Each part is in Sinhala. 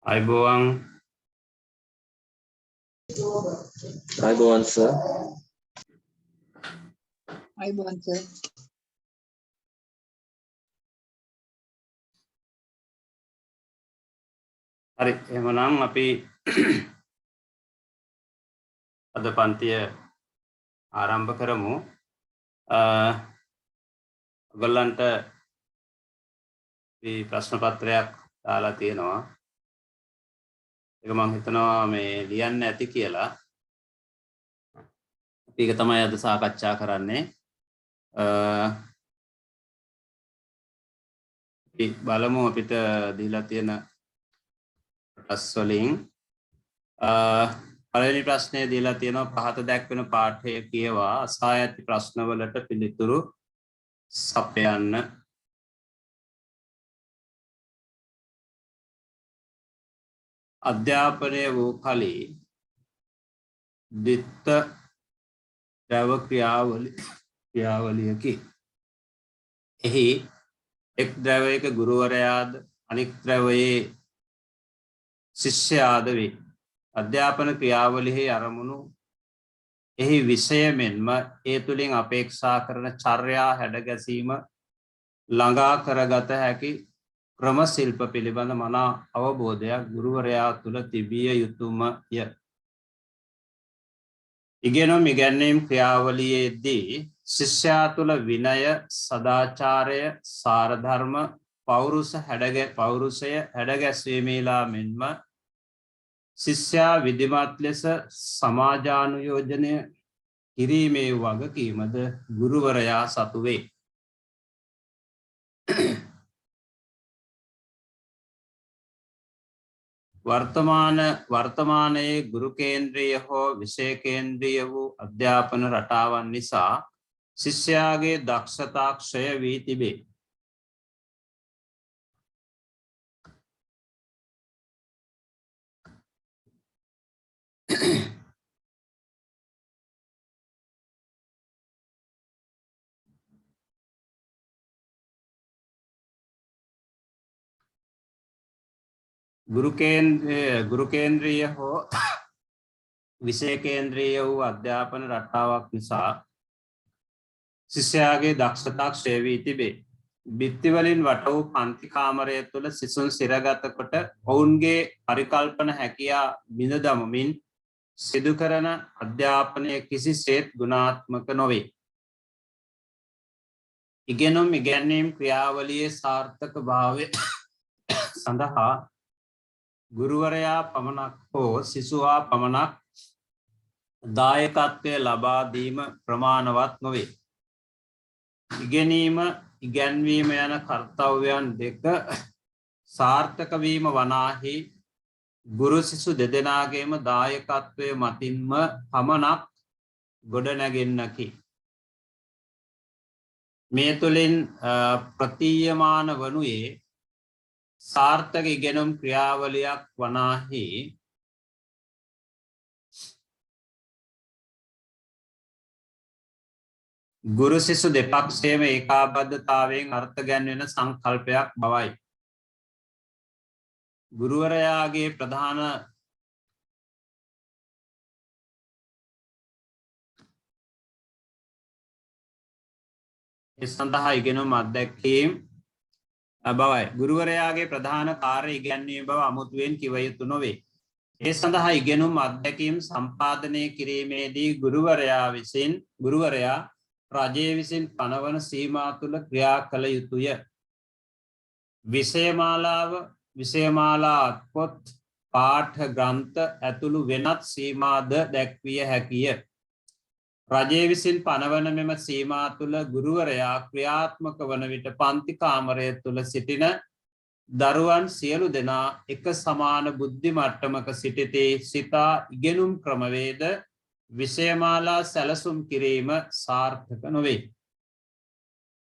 අයිබෝවන් අයිබෝවන් සර්. අයිබෝවන් සර්. හරි එහෙමනම් අපි අද පන්තිය ආරම්භ කරමු. ඔයගොල්ලන්ට මේ ප්‍රශ්න පත්‍රයක් දාලා තියෙනවා. ඒක මම හිතනවා මේ ලියන්න ඇති කියලා. අපි ඒක තමයි අද සාකච්ඡා කරන්නේ. අපි බලමු අපිට දීලා තියෙන ප්‍රශ්න වලින් පළවෙනි ප්‍රශ්නේ දීලා තියෙනවා පහත දැක්වෙන පාඨය කියවා අසා ඇති ප්‍රශ්නවලට පිළිතුරු සපයන්න. අධ්‍යාපනය වූ කලී දිත්ත ද්‍රව ක්‍රියාවලියකි. එහි එක් ද්‍රවයක ගුරුවරයාද අනික් ද්‍රවයේ ශිෂ්‍යයාද වේ. අධ්‍යාපන ක්‍රියාවලියෙහි අරමුණු එහි විෂය මෙන්ම ඒ තුළින් අපේක්ෂා කරන චර්යා හැඩගැසීම ළඟා කරගත හැකි ක්‍රම ශිල්ප පිළිබඳ මනා අවබෝධයක් ගුරුවරයා තුළ තිබිය යුතුමය. ඉගෙනුම් ඉගැන්වීම් ක්‍රියාවලියේදී ශිෂ්‍යයා තුළ විනය, සදාචාරය, සාරධර්ම, පෞරුෂය හැඩගැස්වීමේලා මෙන්ම ශිෂ්‍යයා විධිමත් ලෙස සමාජානුයෝජනය කිරීමේ වගකීමද ගුරුවරයා සතු වේ. වර්තමානයේ ගුරු කේන්ද්‍රීය හෝ විෂය කේන්ද්‍රීය වූ අධ්‍යාපන රටාවන් නිසා ශිෂ්‍යයාගේ දක්ෂතා ක්ෂය වී තිබේ. ගුරු කේන්ද්‍රීය හෝ විෂය කේන්ද්‍රීය වූ අධ්‍යාපන රටාවක් නිසා ශිෂ්‍යයාගේ දක්ෂතා ක්ෂය වී තිබේ. බිත්තිවලින් වට වූ පන්ති කාමරය තුළ සිසුන් සිරගත කොට ඔවුන්ගේ පරිකල්පන හැකියා බිඳ දමමින් සිදු කරන අධ්‍යාපනය කිසිසේත් ගුණාත්මක නොවේ. ඉගෙනුම් ඉගැන්වීම් ක්‍රියාවලියේ සාර්ථක භාවය සඳහා ගුරුවරයා පමණක් හෝ සිසුවා පමණක් දායකත්වය ලබා දීම ප්‍රමාණවත් නොවේ. ඉගෙනීම ඉගැන්වීම යන කර්තව්‍යයන් දෙක සාර්ථක වීම වනාහි ගුරු සිසු දෙදෙනාගේම දායකත්වය මතින්ම පමණක් ගොඩනැගෙන්නකි. මේ තුළින් ප්‍රතීයමාන වනුයේ සාර්ථක ඉගෙනුම් ක්‍රියාවලියක් වනාහි ගුරු සිසු දෙපක්ෂයේම ඒකාබද්ධතාවයෙන් අර්ථ ගැන්වෙන සංකල්පයක් බවයි. ගුරුවරයාගේ ප්‍රධාන සඳහා ඉගෙනුම් අත්දැකීම් බවයි. ගුරුවරයාගේ ප්‍රධාන කාර්ය ඉගැන්වීම බව අමුතුවෙන් කිව යුතු නොවේ. ඒ සඳහා ඉගෙනුම් අත්දැකීම් සම්පාදනය කිරීමේදී ගුරුවරයා රජය විසින් පනවන සීමා තුළ ක්‍රියා කළ යුතුය. විෂයමාලා අත්පොත් පාඨ ග්‍රන්ථ ඇතුළු වෙනත් සීමාද දැක්විය හැකිය. රජය විසින් පනවන මෙම සීමා තුළ ගුරුවරයා ක්‍රියාත්මක වන විට පන්ති කාමරය තුළ සිටින දරුවන් සියලු දෙනා එක සමාන බුද්ධි මට්ටමක සිටිතේ සිතා ඉගෙනුම් ක්‍රමවේද විෂයමාලා සැලසුම් කිරීම සාර්ථක නොවේ.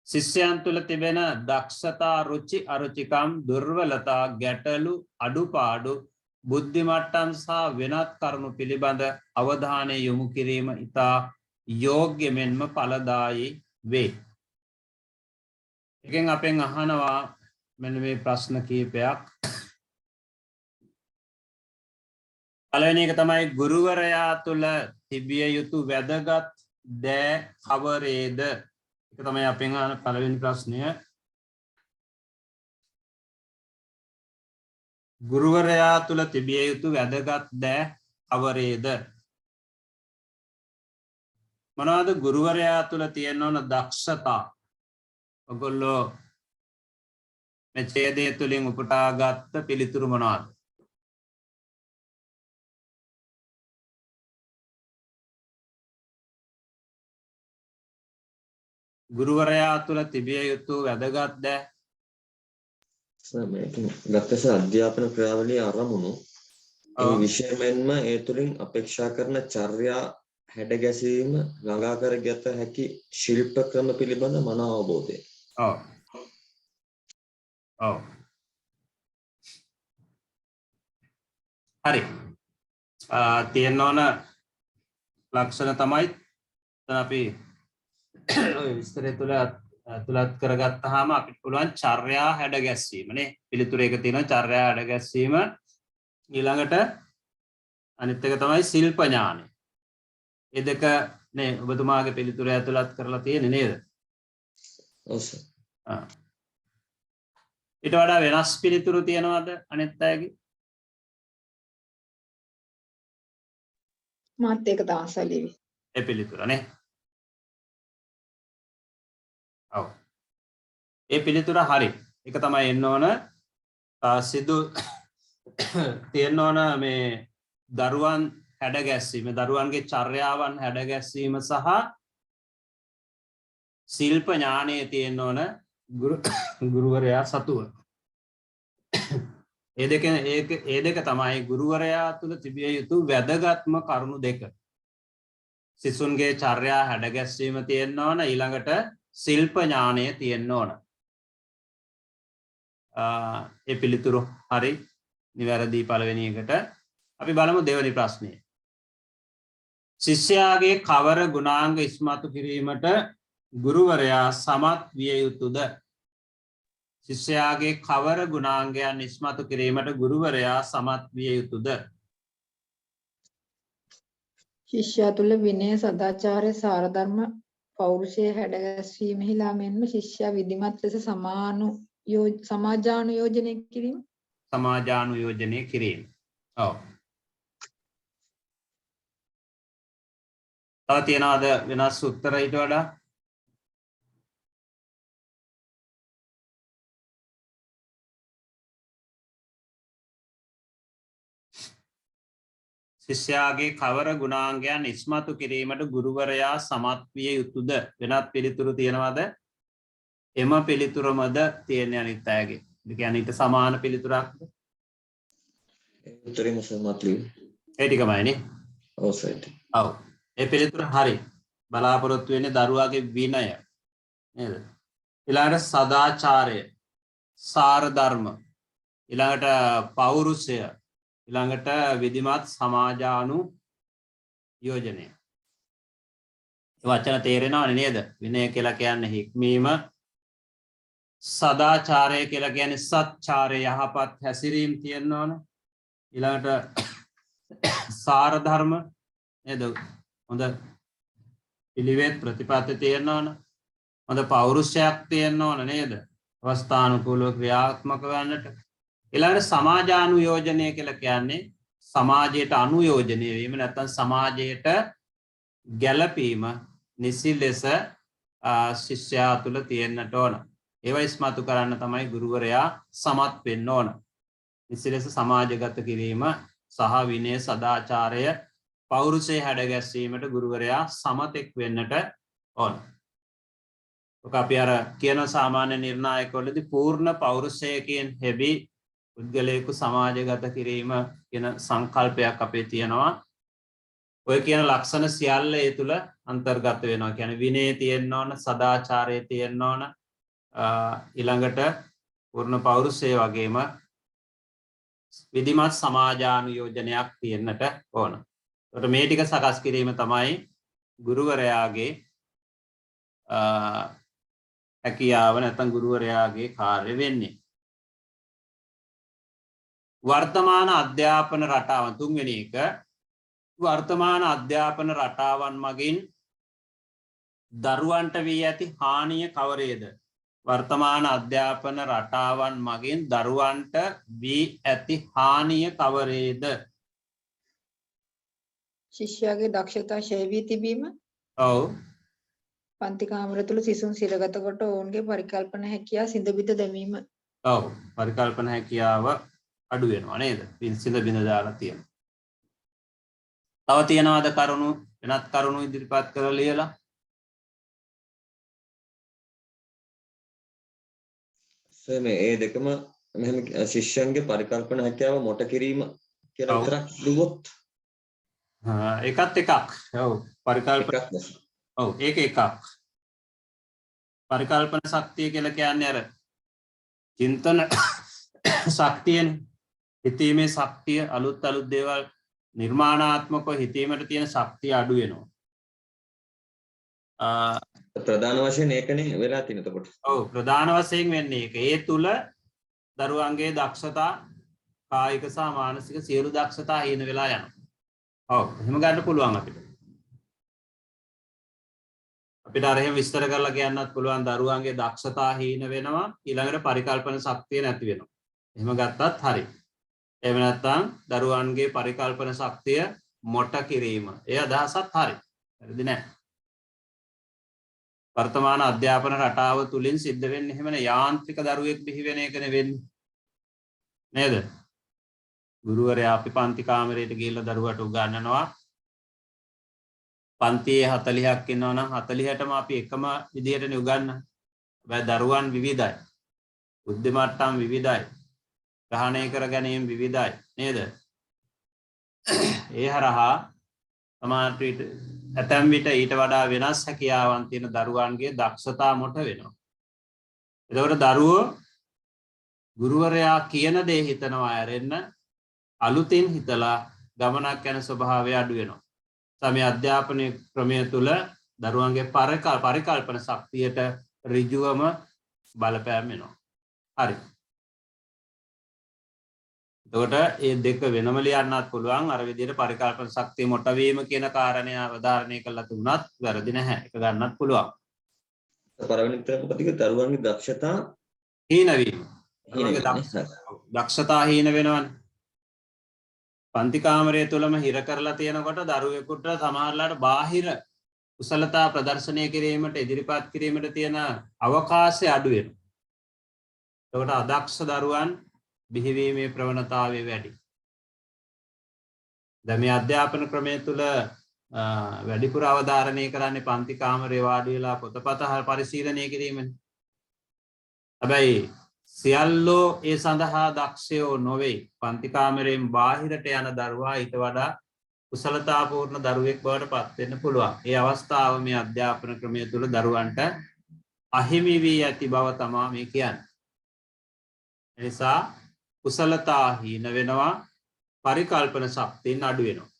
ශිෂ්‍යයන් තුළ තිබෙන දක්ෂතා රුචි අරුචිකම් දුර්වලතා ගැටලු අඩුපාඩු බුද්ධිමට්ටම් සහ වෙනත් කරුණු පිළිබඳ අවධානය යොමු කිරීම ඉතා යෝග්‍ය මෙන්ම ඵලදායී වේ. එකෙන් අපෙන් අහනවා මෙන්න මේ ප්‍රශ්න කීපයක්. පළවෙනි එක තමයි ගුරුවරයා තුල තිබිය යුතු වැදගත් දෑ කවරේද? ඒක තමයි අපෙන් අහන පළවෙනි ප්‍රශ්නය. ගුරුවරයා තුල තිබිය යුතු වැදගත් දෑ කවරේද? මොනවද ගුරුවරයා තුල තියෙන්න ඕන දක්ෂතා? ඔයගොල්ලෝ මේ ඡේදය තුලින් උපුටාගත්ත පිළිතුරු මොනවද? ගුරුවරයා තුල තිබිය යුතු වැදගත් දෑ සර් මේකෙන් ගත්තස අධ්‍යාපන ක්‍රියාවලියේ අරමුණු ඒ විෂය මෙන්ම ඒ තුලින් අපේක්ෂා කරන චර්යා හැඩගැසීම ළඟා කරගත හැකි ශිල්ප ක්‍රම පිළිබඳ මන අවබෝධය. ඔව්. ඔව්. හරි. තියෙන්න ඕන ලක්ෂණ තමයි අපි ඔය විස්තරය තුළ ඇතුළත් කරගත්තාම අපිට පුළුවන් චර්යා හැඩ ගැස්වීම නේ. පිළිතුර එක තියෙනවා චර්යා හැඩ ගැස්වීම. ඊළඟට අනිත් එක තමයි ශිල්ප ඥානය. මේ දෙක නේ ඔබතුමාගේ පිළිතුර ඇතුළත් කරලා තියෙන්නේ නේද? ඔව් සර්. ඊට වඩා වෙනස් පිළිතුරු තියෙනවද අනිත් අයගේ? මාත් ඒක දාසලිවි. ඒ පිළිතුර නේ. ඔව්. ඒ පිළිතුර හරි. ඒක තමයි එන්න ඕන සිදු තියෙන්න ඕන මේ දරුවන් හැඩ ගැස්වීම, දරුවන්ගේ චර්යාවන් හැඩ ගැස්වීම සහ ශිල්ප ඥානයේ තියෙන්න ඕන ගුරුවරයා සතුව. ඒ දෙක තමයි ගුරුවරයා තුළ තිබිය යුතු වැදගත්ම කරුණු දෙක. සිසුන්ගේ චර්යා හැඩ ගැස්වීම තියෙන්න ඕන, ඊළඟට ශිල්ප ඥානය තියෙන්න ඕන. ඒ පිළිතුරු හරි නිවැරදි පළවෙනි එකට. අපි බලමු දෙවෙනි ප්‍රශ්නය. ශිෂ්‍යයාගේ කවර ගුණාංග ඉස්මතු කිරීමට ගුරුවරයා සමත් විය යුතුද? ශිෂ්‍යයාගේ කවර ගුණාංගයන් ඉස්මතු කිරීමට ගුරුවරයා සමත් විය යුතුද? ශිෂ්‍යයා තුළ විනය, සදාචාරය, සාරධර්ම, පෞරුෂය හැඩගැස්වීමෙහිලා මෙන්ම ශිෂ්‍යයා විධිමත් ලෙස සමාජානුයෝජනය කිරීම. සමාජානුයෝජනය කිරීම. ඔව්. තව තියනවාද වෙනස් උත්තර ඊට වඩා? ශිෂ්‍යයාගේ කවර ගුණාංගයන් ඉස්මතු කිරීමට ගුරුවරයා සමත් විය යුතුද? වෙනත් පිළිතුරු තියෙනවද? එම පිළිතුරමද තියෙන්නේ අනිත් අයගේ? ඒ කියන්නේ ඊට සමාන පිළිතුරක්ද? ඒ උත්තරෙම සමත් වී. ඒ ටිකමයි නේ. ඔව් සර්. ඔව්. ඒ පිළිතුර හරි. බලාපොරොත්තු වෙන්නේ දරුවාගේ විනය නේද? ඊළඟට සදාචාරය, සාර ධර්ම, ඊළඟට පෞරුෂය, ඊළඟට විධිමත් සමාජානුයෝජනය. වචන තේරෙනවනේ නේද? විනය කියලා කියන්නේ හික්මීම, සදාචාරය කියලා කියන්නේ සත්චාරය, යහපත් හැසිරීම තියෙන්න ඕන. ඊළඟට සාර ධර්ම නේද? හොඳ පිළිවෙත් ප්‍රතිපත්ති තියෙන්න ඕන. හොඳ පෞරුෂයක් තියෙන්න ඕන නේද? අවස්ථානුකූලව ක්‍රියාත්මක වන්නට. ඊළඟට සමාජානුයෝජනය කියලා කියන්නේ සමාජයට අනුයෝජනය වීම, නැත්නම් සමාජයට ගැළපීම නිසි ලෙස ශිෂ්‍යයා තුළ තියෙන්නට ඕන. ඒවා ඉස්මතු කරන්න තමයි ගුරුවරයා සමත් වෙන්න ඕන. නිසි ලෙස සමාජගත කිරීම සහ විනය, සදාචාරය, පෞරුෂය හැඩගැස්වීමට ගුරුවරයා සමතෙක් වෙන්නට ඕන. ඔක අපි අර කියන සාමාන්‍ය නිර්ණායකවලදී පූර්ණ පෞරුෂයකින් හෙබි පුද්ගලයෙකු සමාජගත කිරීම කියන සංකල්පයක් අපේ තියෙනවා. ඔය කියන ලක්ෂණ සියල්ල ඒ තුල අන්තර්ගත වෙනවා. කියන්නේ විනය තියෙන්න ඕන, සදාචාරය තියෙන්න ඕන, ඊළඟට පූර්ණ පෞරුෂය වගේම විධිමත් සමාජානුයෝජනයක් තියෙන්නට ඕන. ඒකට මේ ටික සකස් කිරීම තමයි ගුරුවරයාගේ හැකියාව නැත්නම් ගුරුවරයාගේ කාර්ය වෙන්නේ. වර්තමාන අධ්‍යාපන රටාවන් තුන්වෙනි එක වර්තමාන අධ්‍යාපන රටාවන් මගින් දරුවන්ට වී ඇති හානිය කවරේද? වර්තමාන අධ්‍යාපන රටාවන් මගින් දරුවන්ට වී ඇති හානිය කවරේද? ශිෂ්‍යයාගේ දක්ෂතා ක්ෂය වී තිබීම, ඔව්. පන්ති කාමර තුල සිසුන් සිරගත කොට ඔවුන්ගේ පරිකල්පන හැකියාව සිඳ බිඳ දැමීම. ඔව්. පරිකල්පන හැකියාව අඩු වෙනවා නේද? සිඳ බිඳ දාලා තියෙනවා. තව තියනවාද කරුණු වෙනත් කරුණු ඉදිරිපත් කරලා ලියලා? සර් මේ ඒ දෙකම මෙහෙම ශිෂ්‍යයන්ගේ පරිකල්පන හැකියාව මොට කිරීම කියලා විතරක් දුවොත් එකත් එකක්. ඔව්. පරිකල්පන ඔව් ඒක එකක්. පරිකල්පන ශක්තිය කියලා කියන්නේ අර චින්තන ශක්තියනේ. හිතීමේ ශක්තිය අලුත් අලුත් දේවල් නිර්මාණාත්මකව හිතීමට තියෙන ශක්තිය අඩු වෙනවා. ප්‍රධාන වශයෙන් ඒකනේ වෙලා තියෙන එතකොට. ඔව් ප්‍රධාන වශයෙන් වෙන්නේ ඒක. ඒ තුල දරුවන්ගේ දක්ෂතා කායික සහ මානසික සියලු දක්ෂතා හීන වෙලා යනවා. ඔව් එහෙම ගන්න පුළුවන් අපිට. අපිට අර එහෙම විස්තර කරලා කියන්නත් පුළුවන් දරුවන්ගේ දක්ෂතා හීන වෙනවා ඊළඟට පරිකල්පන ශක්තිය නැති වෙනවා. එහෙම ගත්තත් හරි. එහෙම නැත්නම් දරුවන්ගේ පරිකල්පන ශක්තිය මොට කිරීම. ඒ අදහසත් හරි. හරිද නැහැ? වර්තමාන අධ්‍යාපන රටාව තුලින් සිද්ධ වෙන්නේ එහෙමනේ යාන්ත්‍රික දරුවෙක් බිහි වෙන එකනේ වෙන්නේ. නේද? ගුරුවරයා අපි පන්ති කාමරයට ගිහිල්ලා දරුවට උගන්වනවා. පන්තියේ 40ක් ඉන්නවා නම් 40ටම අපි එකම විදිහටනේ උගන්වන්නේ. හැබැයි දරුවන් විවිධයි. බුද්ධි මට්ටම් විවිධයි. ග්‍රහණය කර ගැනීම විවිධයි නේද? ඒ හරහා සමහර විට ඇතැම් විට ඊට වඩා වෙනස් හැකියාවන් තියෙන දරුවන්ගේ දක්ෂතා මොට වෙනවා. එතකොට දරුවෝ ගුරුවරයා කියන දේ හිතනවා ඇරෙන්න අලුතින් හිතලා ගමනක් යන ස්වභාවය අඩු වෙනවා. සමේ අධ්‍යාපන ක්‍රමය තුල දරුවන්ගේ පරිකල්පන ශක්තියට ඍජුවම බලපෑම් වෙනවා. හරි. එතකොට මේ දෙක වෙනම ලියන්නත් පුළුවන්. අර විදිහට පරිකල්පන ශක්තිය මොට වීම කියන කාරණය අවධාරණය කළා තුනත් වැරදි නැහැ. ඒක ගන්නත් පුළුවන්. පළවෙනි උත්තරේ මොකද? දරුවන්ගේ දක්ෂතා හීන වීම. දක්ෂතා හීන වෙනවනේ. පන්ති කාමරය තුලම හිර කරලා තියෙනකොට දරුවෙකුට සමහරලාට බාහිර කුසලතා ප්‍රදර්ශනය කිරීමට ඉදිරිපත් කිරීමට තියෙන අවකාශය අඩු වෙනවා. ඒකට අදක්ෂ දරුවන් බිහිවීමේ ප්‍රවණතාවය වැඩි. දැන් මේ අධ්‍යාපන ක්‍රමය තුල වැඩිපුර අවධාරණය කරන්නේ පන්ති කාමරේ වාඩි වෙලා පොතපත පරිශීලනය කිරීමනේ. හැබැයි සියල්ලෝ ඒ සඳහා දක්ෂයෝ නොවේ. පන්ති කාමරයෙන් බාහිරට යන දරුවා ඊට වඩා කුසලතාපූර්ණ දරුවෙක් බවට පත් වෙන්න පුළුවන්. ඒ අවස්ථාව මේ අධ්‍යාපන ක්‍රමය තුල දරුවන්ට අහිමි වී ඇති බව තමයි මේ කියන්නේ. ඒ නිසා කුසලතා හීන වෙනවා, පරිකල්පන ශක්තියන් අඩු වෙනවා.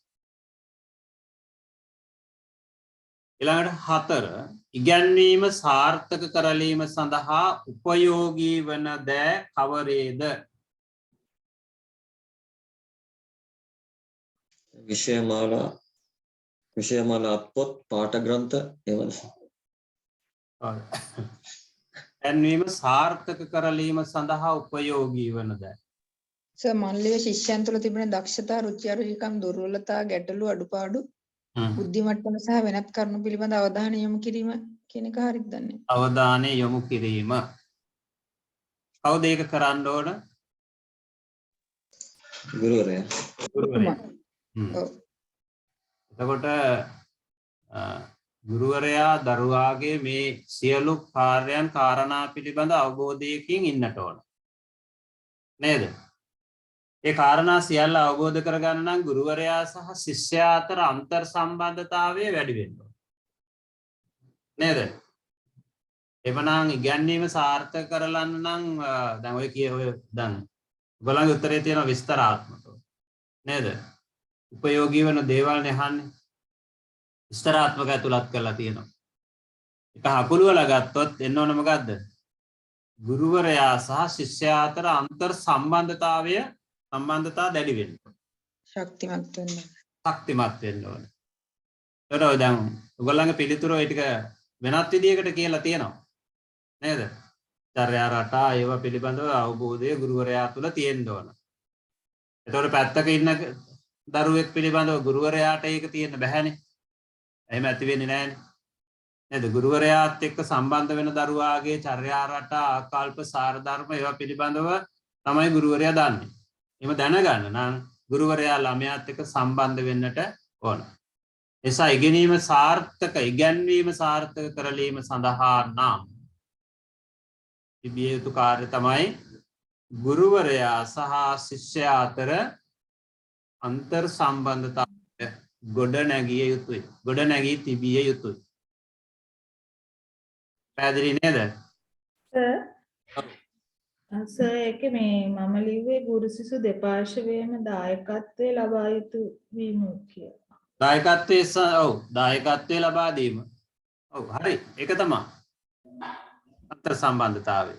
ඊළඟට 4 ඉගැන්වීම සාර්ථක කරලීම සඳහා උපයෝගී වන දෑ කවරේද? විෂයමාලා පොත් පාඨ ග්‍රන්ථ එවද? ඉගැන්වීම සාර්ථක කරලීම සඳහා උපයෝගී වන දෑ. මන්ලිය ශිෂ්‍යයන් තුළ තිබෙන දක්ෂතා, රුචි අරුචිකම්, දුර්වලතා, ගැටලු, අඩුපාඩු, බුද්ධි මට්ටම සහ වෙනත් කරුණු පිළිබඳ අවධානය යොමු කිරීම කියන එක හරියද දන්නේ? අවධානය යොමු කිරීම. කවුද ඒක කරන්න ඕන? ගුරුවරයා. එතකොට ගුරුවරයා දරුවාගේ මේ සියලු කාර්යයන් කාරණා පිළිබඳ අවබෝධයකින් ඉන්නට ඕන. නේද? ඒ කාරණා සියල්ල අවබෝධ කරගන්න නම් ගුරුවරයා සහ ශිෂ්‍යයා අතර අන්තර් සම්බන්ධතාවය වැඩි වෙන්න ඕන. නේද? එවනම් ඉගැන්වීම සාර්ථක කරලන්න නම් දැන් ඔය දැන් ඔයගොල්ලන්ගේ උත්තරේ තියෙන විස්තරාත්මකව. නේද? උපයෝගී වෙන දේවල් නහන්නේ. විස්තරාත්මක ඇතුළත් කරලා තියෙනවා. එක හකුළුවලා ගත්තොත් එන්න ඕන මොකද්ද? ගුරුවරයා සහ ශිෂ්‍යයා අතර අන්තර් සම්බන්ධතාවය සම්බන්ධතා දැඩි වෙන්න ඕන. ශක්තිමත් වෙන්න. ශක්තිමත් වෙන්න ඕන. ඒතකොට දැන් ඔයගොල්ලන්ගේ පිළිතුර ඒ ටික වෙනත් විදියකට කියලා තියෙනවා. නේද? චර්යා රටා ඒවා පිළිබඳව අවබෝධය ගුරුවරයා තුළ තියෙන්න ඕන. එතකොට පැත්තක ඉන්න දරුවෙක් පිළිබඳව ගුරුවරයාට ඒක තියෙන්න බැහැනේ. එහෙම ඇති වෙන්නේ නැහැනේ. නේද? ගුරුවරයාත් එක්ක සම්බන්ධ වෙන දරුවාගේ චර්යා රටා ආකල්ප සාර ධර්ම ඒවා පිළිබඳව තමයි ගුරුවරයා දන්නේ. එහෙම දැනගන්න නම් ගුරුවරයා ළමයාත් එක්ක සම්බන්ධ වෙන්නට ඕන. එසා ඉගෙනීම සාර්ථක ඉගැන්වීම සාර්ථක කරලීම සඳහා නම් තිබිය යුතු කාර්ය තමයි ගුරුවරයා සහ ශිෂ්‍යයා අතර අන්තර් සම්බන්ධතාවය ගොඩ නැගිය යුතුයි. ගොඩ නැගී තිබිය යුතුයි. පැහැදිලි නේද? සර් ඒක මේ මම ලිව්වේ ගුරු සිසු දෙපාර්ශවයේම දායකත්වය ලබා යුතු වීම කියලා. දායකත්වය ලබා දීම. ඔව් හරි. ඒක තමයි. අන්තර් සම්බන්ධතාවය.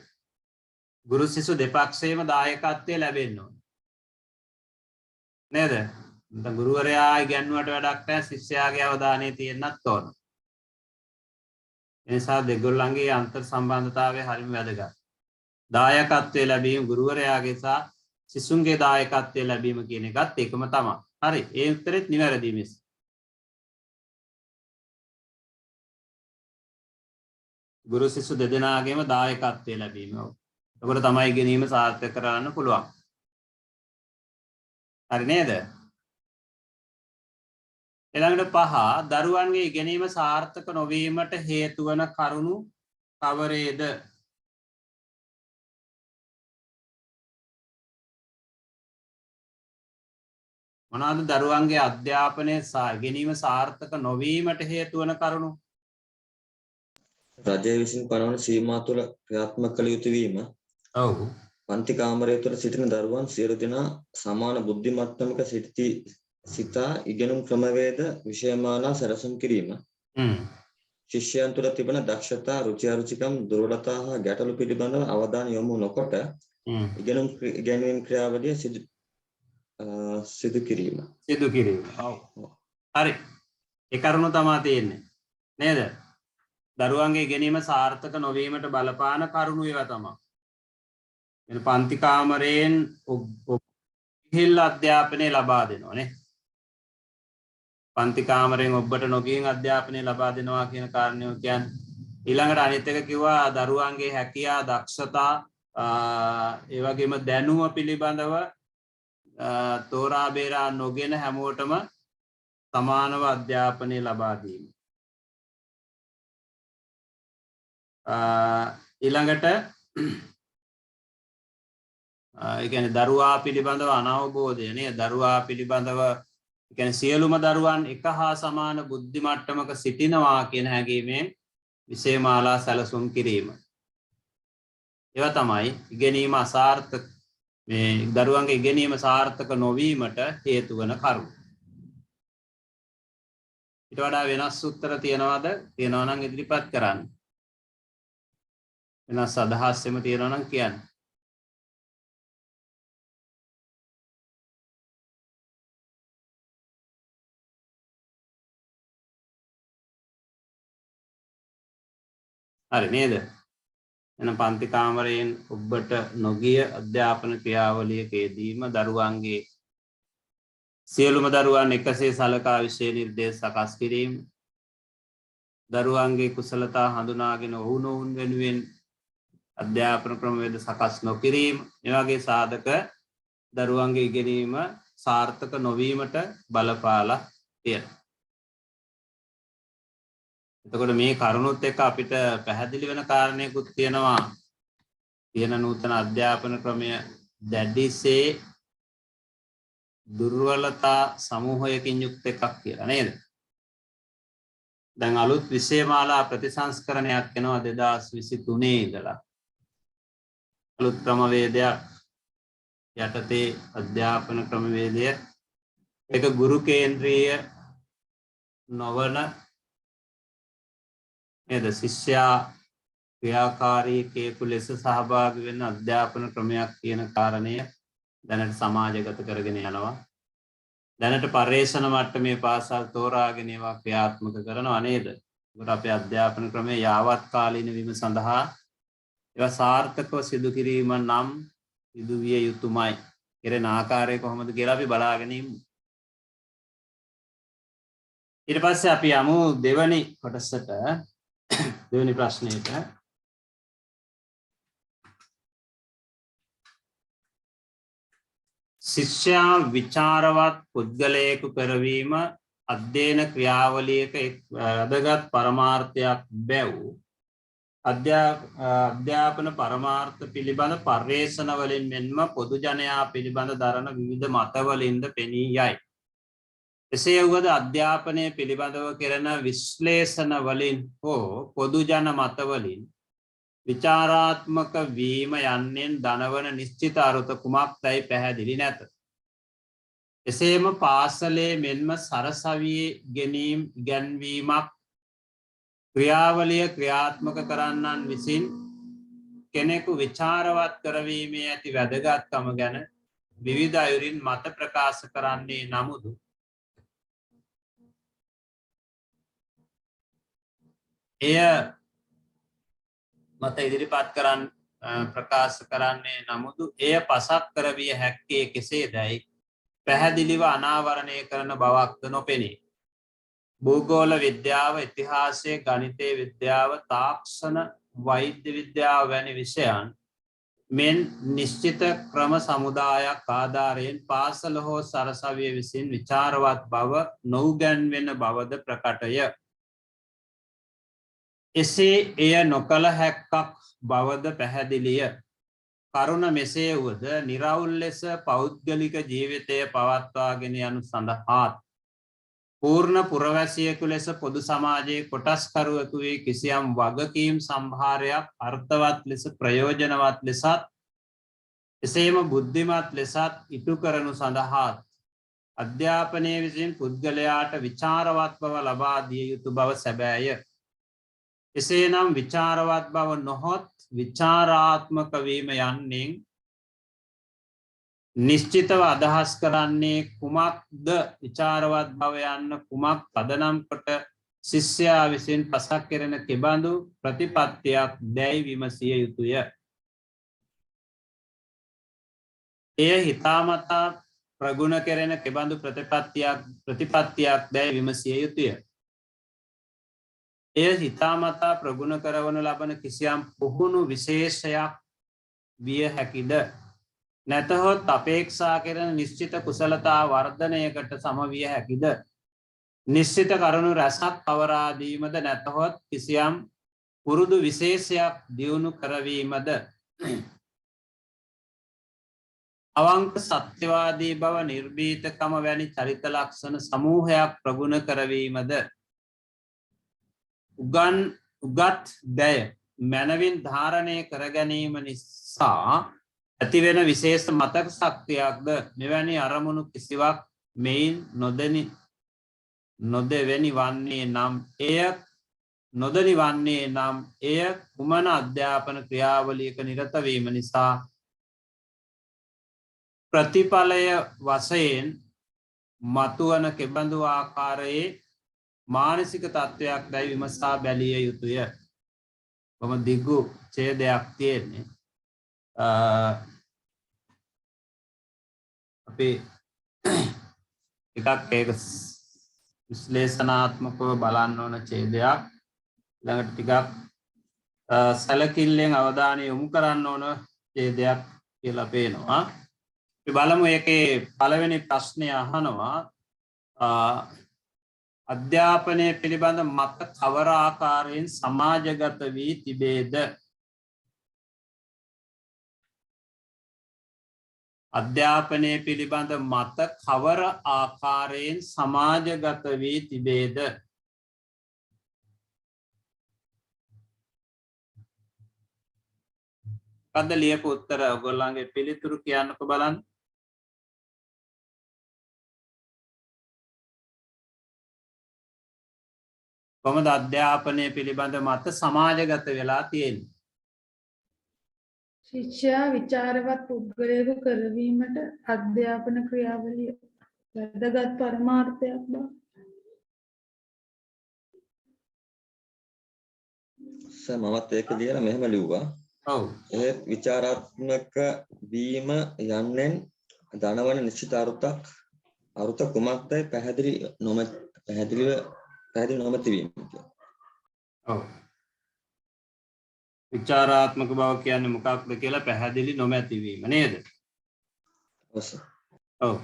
ගුරු සිසු දෙපක්ෂයේම දායකත්වය ලැබෙන්න ඕන. නේද? නැත්නම් ගුරුවරයා ඉගැන්වුවට වැඩක් නැහැ ශිෂ්‍යයාගේ අවධානය තියෙන්නත් ඕන. ඒ නිසා දෙගොල්ලන්ගේ අන්තර් සම්බන්ධතාවය හරිම වැදගත්. දායකත්වය ලැබීම ගුරුවරයාගේ සහ සිසුන්ගේ දායකත්වය ලැබීම කියන එකත් එකම තමයි. හරි. ඒ උත්තරෙත් නිවැරදි මිස්. ගුරු සිසු දෙදෙනාගේම දායකත්වය ලැබීම. එතකොට තමයි ඉගෙනීම සාර්ථක කරගන්න පුළුවන්. හරි නේද? ඊළඟට 5 දරුවන්ගේ ඉගෙනීම සාර්ථක නොවීමට හේතු වන කරුණු කවරේද? මොනවාද දරුවන්ගේ අධ්‍යාපනය ඉගෙනීම සාර්ථක නොවීමට හේතු වන කරුණු? රජය විසින් පනවන සීමා තුළ ක්‍රියාත්මක කළ යුතු වීම. ඔව්. පන්ති කාමරය තුළ සිටින දරුවන් සියලු දෙනා සමාන බුද්ධි මට්ටමක සිතා ඉගෙනුම් ක්‍රමවේද විෂයමාලා සැලසුම් කිරීම. ශිෂ්‍යයන් තුළ තිබෙන දක්ෂතා, රුචි අරුචිකම්, දුර්වලතා හා ගැටලු පිළිබඳව අවධානය යොමු නොකොට ඉගෙනීම් ක්‍රියාවලිය සිදු කිරීම. ඔව්. හරි. ඒ කරුණ තමයි තියෙන්නේ. නේද? දරුවන්ගේ ඉගෙනීම සාර්ථක නොවීමට බලපාන කරුණු ඒවා තමයි. එන පන්ති කාමරයෙන් ඉහළ අධ්‍යාපනය ලබා දෙනවා නේ. පන්ති කාමරයෙන් ඔබට නොගින් අධ්‍යාපනය ලබා දෙනවා කියන කාරණය කියන්නේ. ඊළඟට අනිත් එක කිව්වා දරුවන්ගේ හැකියා, දක්ෂතා ඒ වගේම දැනුම පිළිබඳව තෝරා බේරා නොගෙන හැමෝටම සමානව අධ්‍යාපනය ලබා දීම. ඊළඟට ඒ කියන්නේ දරුවා පිළිබඳව අනවබෝධය නේ. දරුවා පිළිබඳව ඒ කියන්නේ සියලුම දරුවන් එක හා සමාන බුද්ධි මට්ටමක සිටිනවා කියන හැඟීමෙන් විෂයමාලා සැලසුම් කිරීම. ඒවා තමයි ඉගෙනීම අසාර්ථක මේ දරුවන්ගේ ඉගෙනීම සාර්ථක නොවීමට හේතු වන කරුණු. ඊට වඩා වෙනස් උත්තර තියනවාද? තියනවා නම් ඉදිරිපත් කරන්න. වෙනස් අදහස් එම තියනවා නම් කියන්න. හරි නේද? එන පන්ති කාමරයෙන් ඔබට නොගිය අධ්‍යාපන ක්‍රියාවලියකදීම දරුවන්ගේ සියලුම දරුවන් එකසේ සලකා විෂය නිර්දේශ සකස් කිරීම, දරුවන්ගේ කුසලතා හඳුනාගෙන ඔවුනොවුන් වෙනුවෙන් අධ්‍යාපන ක්‍රමවේද සකස් නොකිරීම, මේ වගේ සාධක දරුවන්ගේ ඉගෙනීම සාර්ථක නොවීමට බලපාලා තියෙනවා. එතකොට මේ කරුණුත් එක්ක අපිට පැහැදිලි වෙන කාරණයකුත් තියෙනවා. තියෙන නූතන අධ්‍යාපන ක්‍රමය දැඩිසේ දුර්වලතා සමූහයකින් යුක්ත එකක් කියලා නේද? දැන් අලුත් විෂයමාලා ප්‍රතිසංස්කරණයක් වෙනවා 2023 ඉඳලා. අලුත් ක්‍රමවේදයක් යටතේ අධ්‍යාපන ක්‍රමවේදය ඒක ගුරු කේන්ද්‍රීය නොවන නේද? ශිෂ්‍යයා ක්‍රියාකාරීකයෙකු ලෙස සහභාගී වෙන අධ්‍යාපන ක්‍රමයක් කියන කාරණය දැනට සමාජගත කරගෙන යනවා. දැනට පර්යේෂණ මට්ටමේ පාසල් තෝරාගෙන ඒවා ක්‍රියාත්මක කරනවා නේද? ඒකට අපේ අධ්‍යාපන ක්‍රමයේ යාවත් කාලීන වීම සඳහා ඒවා සාර්ථකව සිදු කිරීම නම් සිදු විය යුතුමයි. කෙරෙන ආකාරය කොහොමද කියලා අපි බලාගෙන ඉමු. ඊට පස්සේ අපි යමු දෙවැනි කොටසට. දෙවැනි ප්‍රශ්නෙට. ශිෂ්‍යයා විචාරවත් පුද්ගලයෙකු කරවීම අධ්‍යයන ක්‍රියාවලියක එක් වැදගත් පරමාර්ථයක් බැව් අධ්‍යාපන පරමාර්ථ පිළිබඳ පර්යේෂණ වලින් මෙන්ම පොදු ජනයා පිළිබඳ දරන විවිධ මතවලින්ද පෙනී යයි. එසේ වුවද අධ්‍යාපනය පිළිබඳව කෙරෙන විශ්ලේෂණ වලින් හෝ පොදු ජන මතවලින් විචාරාත්මක වීම යන්නෙන් දනවන නිශ්චිත අරුත කුමක්දැයි පැහැදිලි නැත. එසේම පාසලේ මෙන්ම සරසවියේ ගැනීම් ඉගැන්වීමක් ක්‍රියාවලිය ක්‍රියාත්මක කරන්නන් විසින් කෙනෙකු විචාරවත් කරවීමේ ඇති වැදගත්කම ගැන විවිධ අයුරින් මත ප්‍රකාශ කරන්නේ නමුදු එය මත ඉදිරිපත් කරන්න ප්‍රකාශ කරන්නේ නමුදු එය පසක් කරවිය හැක්කේ කෙසේ දැයි පැහැදිලිව අනාවරණය කරන බවක්ද නොපෙනේ. භූගෝල විද්‍යාව, ඉතිහාසය, ගණිතය විද්‍යාව, තාක්ෂණ, වෛද්‍ය විද්‍යාව වැනි විෂයන් මෙන් නිශ්චිත ක්‍රම සමුදායක් ආධාරයෙන් පාසල හෝ සරසවිය විසින් විචාරවත් බව නොඋගැන්වෙන බවද ප්‍රකටය. එසේ එය නොකළ හැක්කක් බවද පැහැදිලිය. කරුණ මෙසේ වුවද නිරවුල් ලෙස පෞද්ගලික ජීවිතය පවත්වාගෙන යනු සඳහාත් පූර්ණ පුරවැසියෙකු ලෙස පොදු සමාජයේ කොටස්කරුවෙකු වී කිසියම් වගකීම් සම්භාරයක් අර්ථවත් ලෙස ප්‍රයෝජනවත් ලෙසත් එසේම බුද්ධිමත් ලෙසත් ඉටු කරනු සඳහාත් අධ්‍යාපනය විසින් පුද්ගලයාට විචාරවත් බව ලබා දිය යුතු බව සැබෑය. එසේනම් විචාරවත් බව නොහොත් විචාරාත්මක වීම යන්නෙන් නිශ්චිතව අදහස් කරන්නේ කුමක්ද? විචාරවත් බව යන්න කුමක් පදනම් කොට ශිෂ්‍යයා විසින් පසක් කෙරෙන කෙබඳු ප්‍රතිපත්තියක් දැයි විමසිය යුතුය. එය හිතාමතා ප්‍රගුණ කෙරෙන කෙබඳු ප්‍රතිපත්තියක් දැයි විමසිය යුතුය. එය හිතාමතා ප්‍රගුණ කරවනු ලබන කිසියම් පුහුණු විශේෂයක් විය හැකිද? නැතහොත් අපේක්ෂා කෙරෙන නිශ්චිත කුසලතා වර්ධනයකට සමවිය හැකිද? නිශ්චිත කරුණු රැසක් පවරාදීමද නැතහොත් කිසියම් පුරුදු විශේෂයක් දියුණු කරවීමද? අවංක සත්‍යවාදී බව, නිර්භීතකම වැනි චරිත ලක්ෂණ සමූහයක් ප්‍රගුණ කරවීමද? උගත් දැය මැනවින් ධාරණය කර ගැනීම නිසා ඇතිවෙන විශේෂ මතක ශක්තියක්ද? මෙවැනි අරමුණු කිසිවක් මෙයින් නොදෙවෙනි වන්නේ නම් එය කුමන අධ්‍යාපන ක්‍රියාවලියක නිරත වීම නිසා ප්‍රතිඵලය වශයෙන් මතුවන කෙබඳු ආකාරයේ මානසික තත්ත්වයක් දැයි විමසා බැලිය යුතුය. කොහොම දිගු ඡේදයක් තියෙන්නේ. අපි එකක් ඒක විශ්ලේෂණාත්මකව බලන්න ඕන ඡේදයක්. ළඟට ටිකක් සැලකිල්ලෙන් අවධානය යොමු කරන්න ඕන ඡේදයක් කියලා පේනවා. අපි බලමු ඒකේ පළවෙනි ප්‍රශ්නය අහනවා අධ්‍යාපනය පිළිබඳ මත කවර ආකාරයෙන් සමාජගත වී තිබේද? අධ්‍යාපනය පිළිබඳ මත කවර ආකාරයෙන් සමාජගත වී තිබේද? මොකද්ද ලියපු උත්තර? ඔයගොල්ලන්ගේ පිළිතුරු කියන්නකෝ බලන්න. කොහොමද අධ්‍යාපනය පිළිබඳ මත සමාජගත වෙලා තියෙන්නේ? ශිෂ්‍යයා විචාරවත් පුද්ගලයෙකු කරවීමට අධ්‍යාපන ක්‍රියාවලිය වැදගත් පරමාර්ථයක් බව. මමත් ඒක ලියලා මෙහෙම ලිව්වා. ඔව්. ඒ විචාරාත්මක වීම යන්නෙන් ධනවන නිශ්චිත අරුත කුමක්දයි පැහැදිලි නොමැති වීම කියලා. ඔව්. විචාරාත්මක බව කියන්නේ මොකක්ද කියලා පැහැදිලි නොමැති වීම නේද? ඔව් සර්. ඔව්.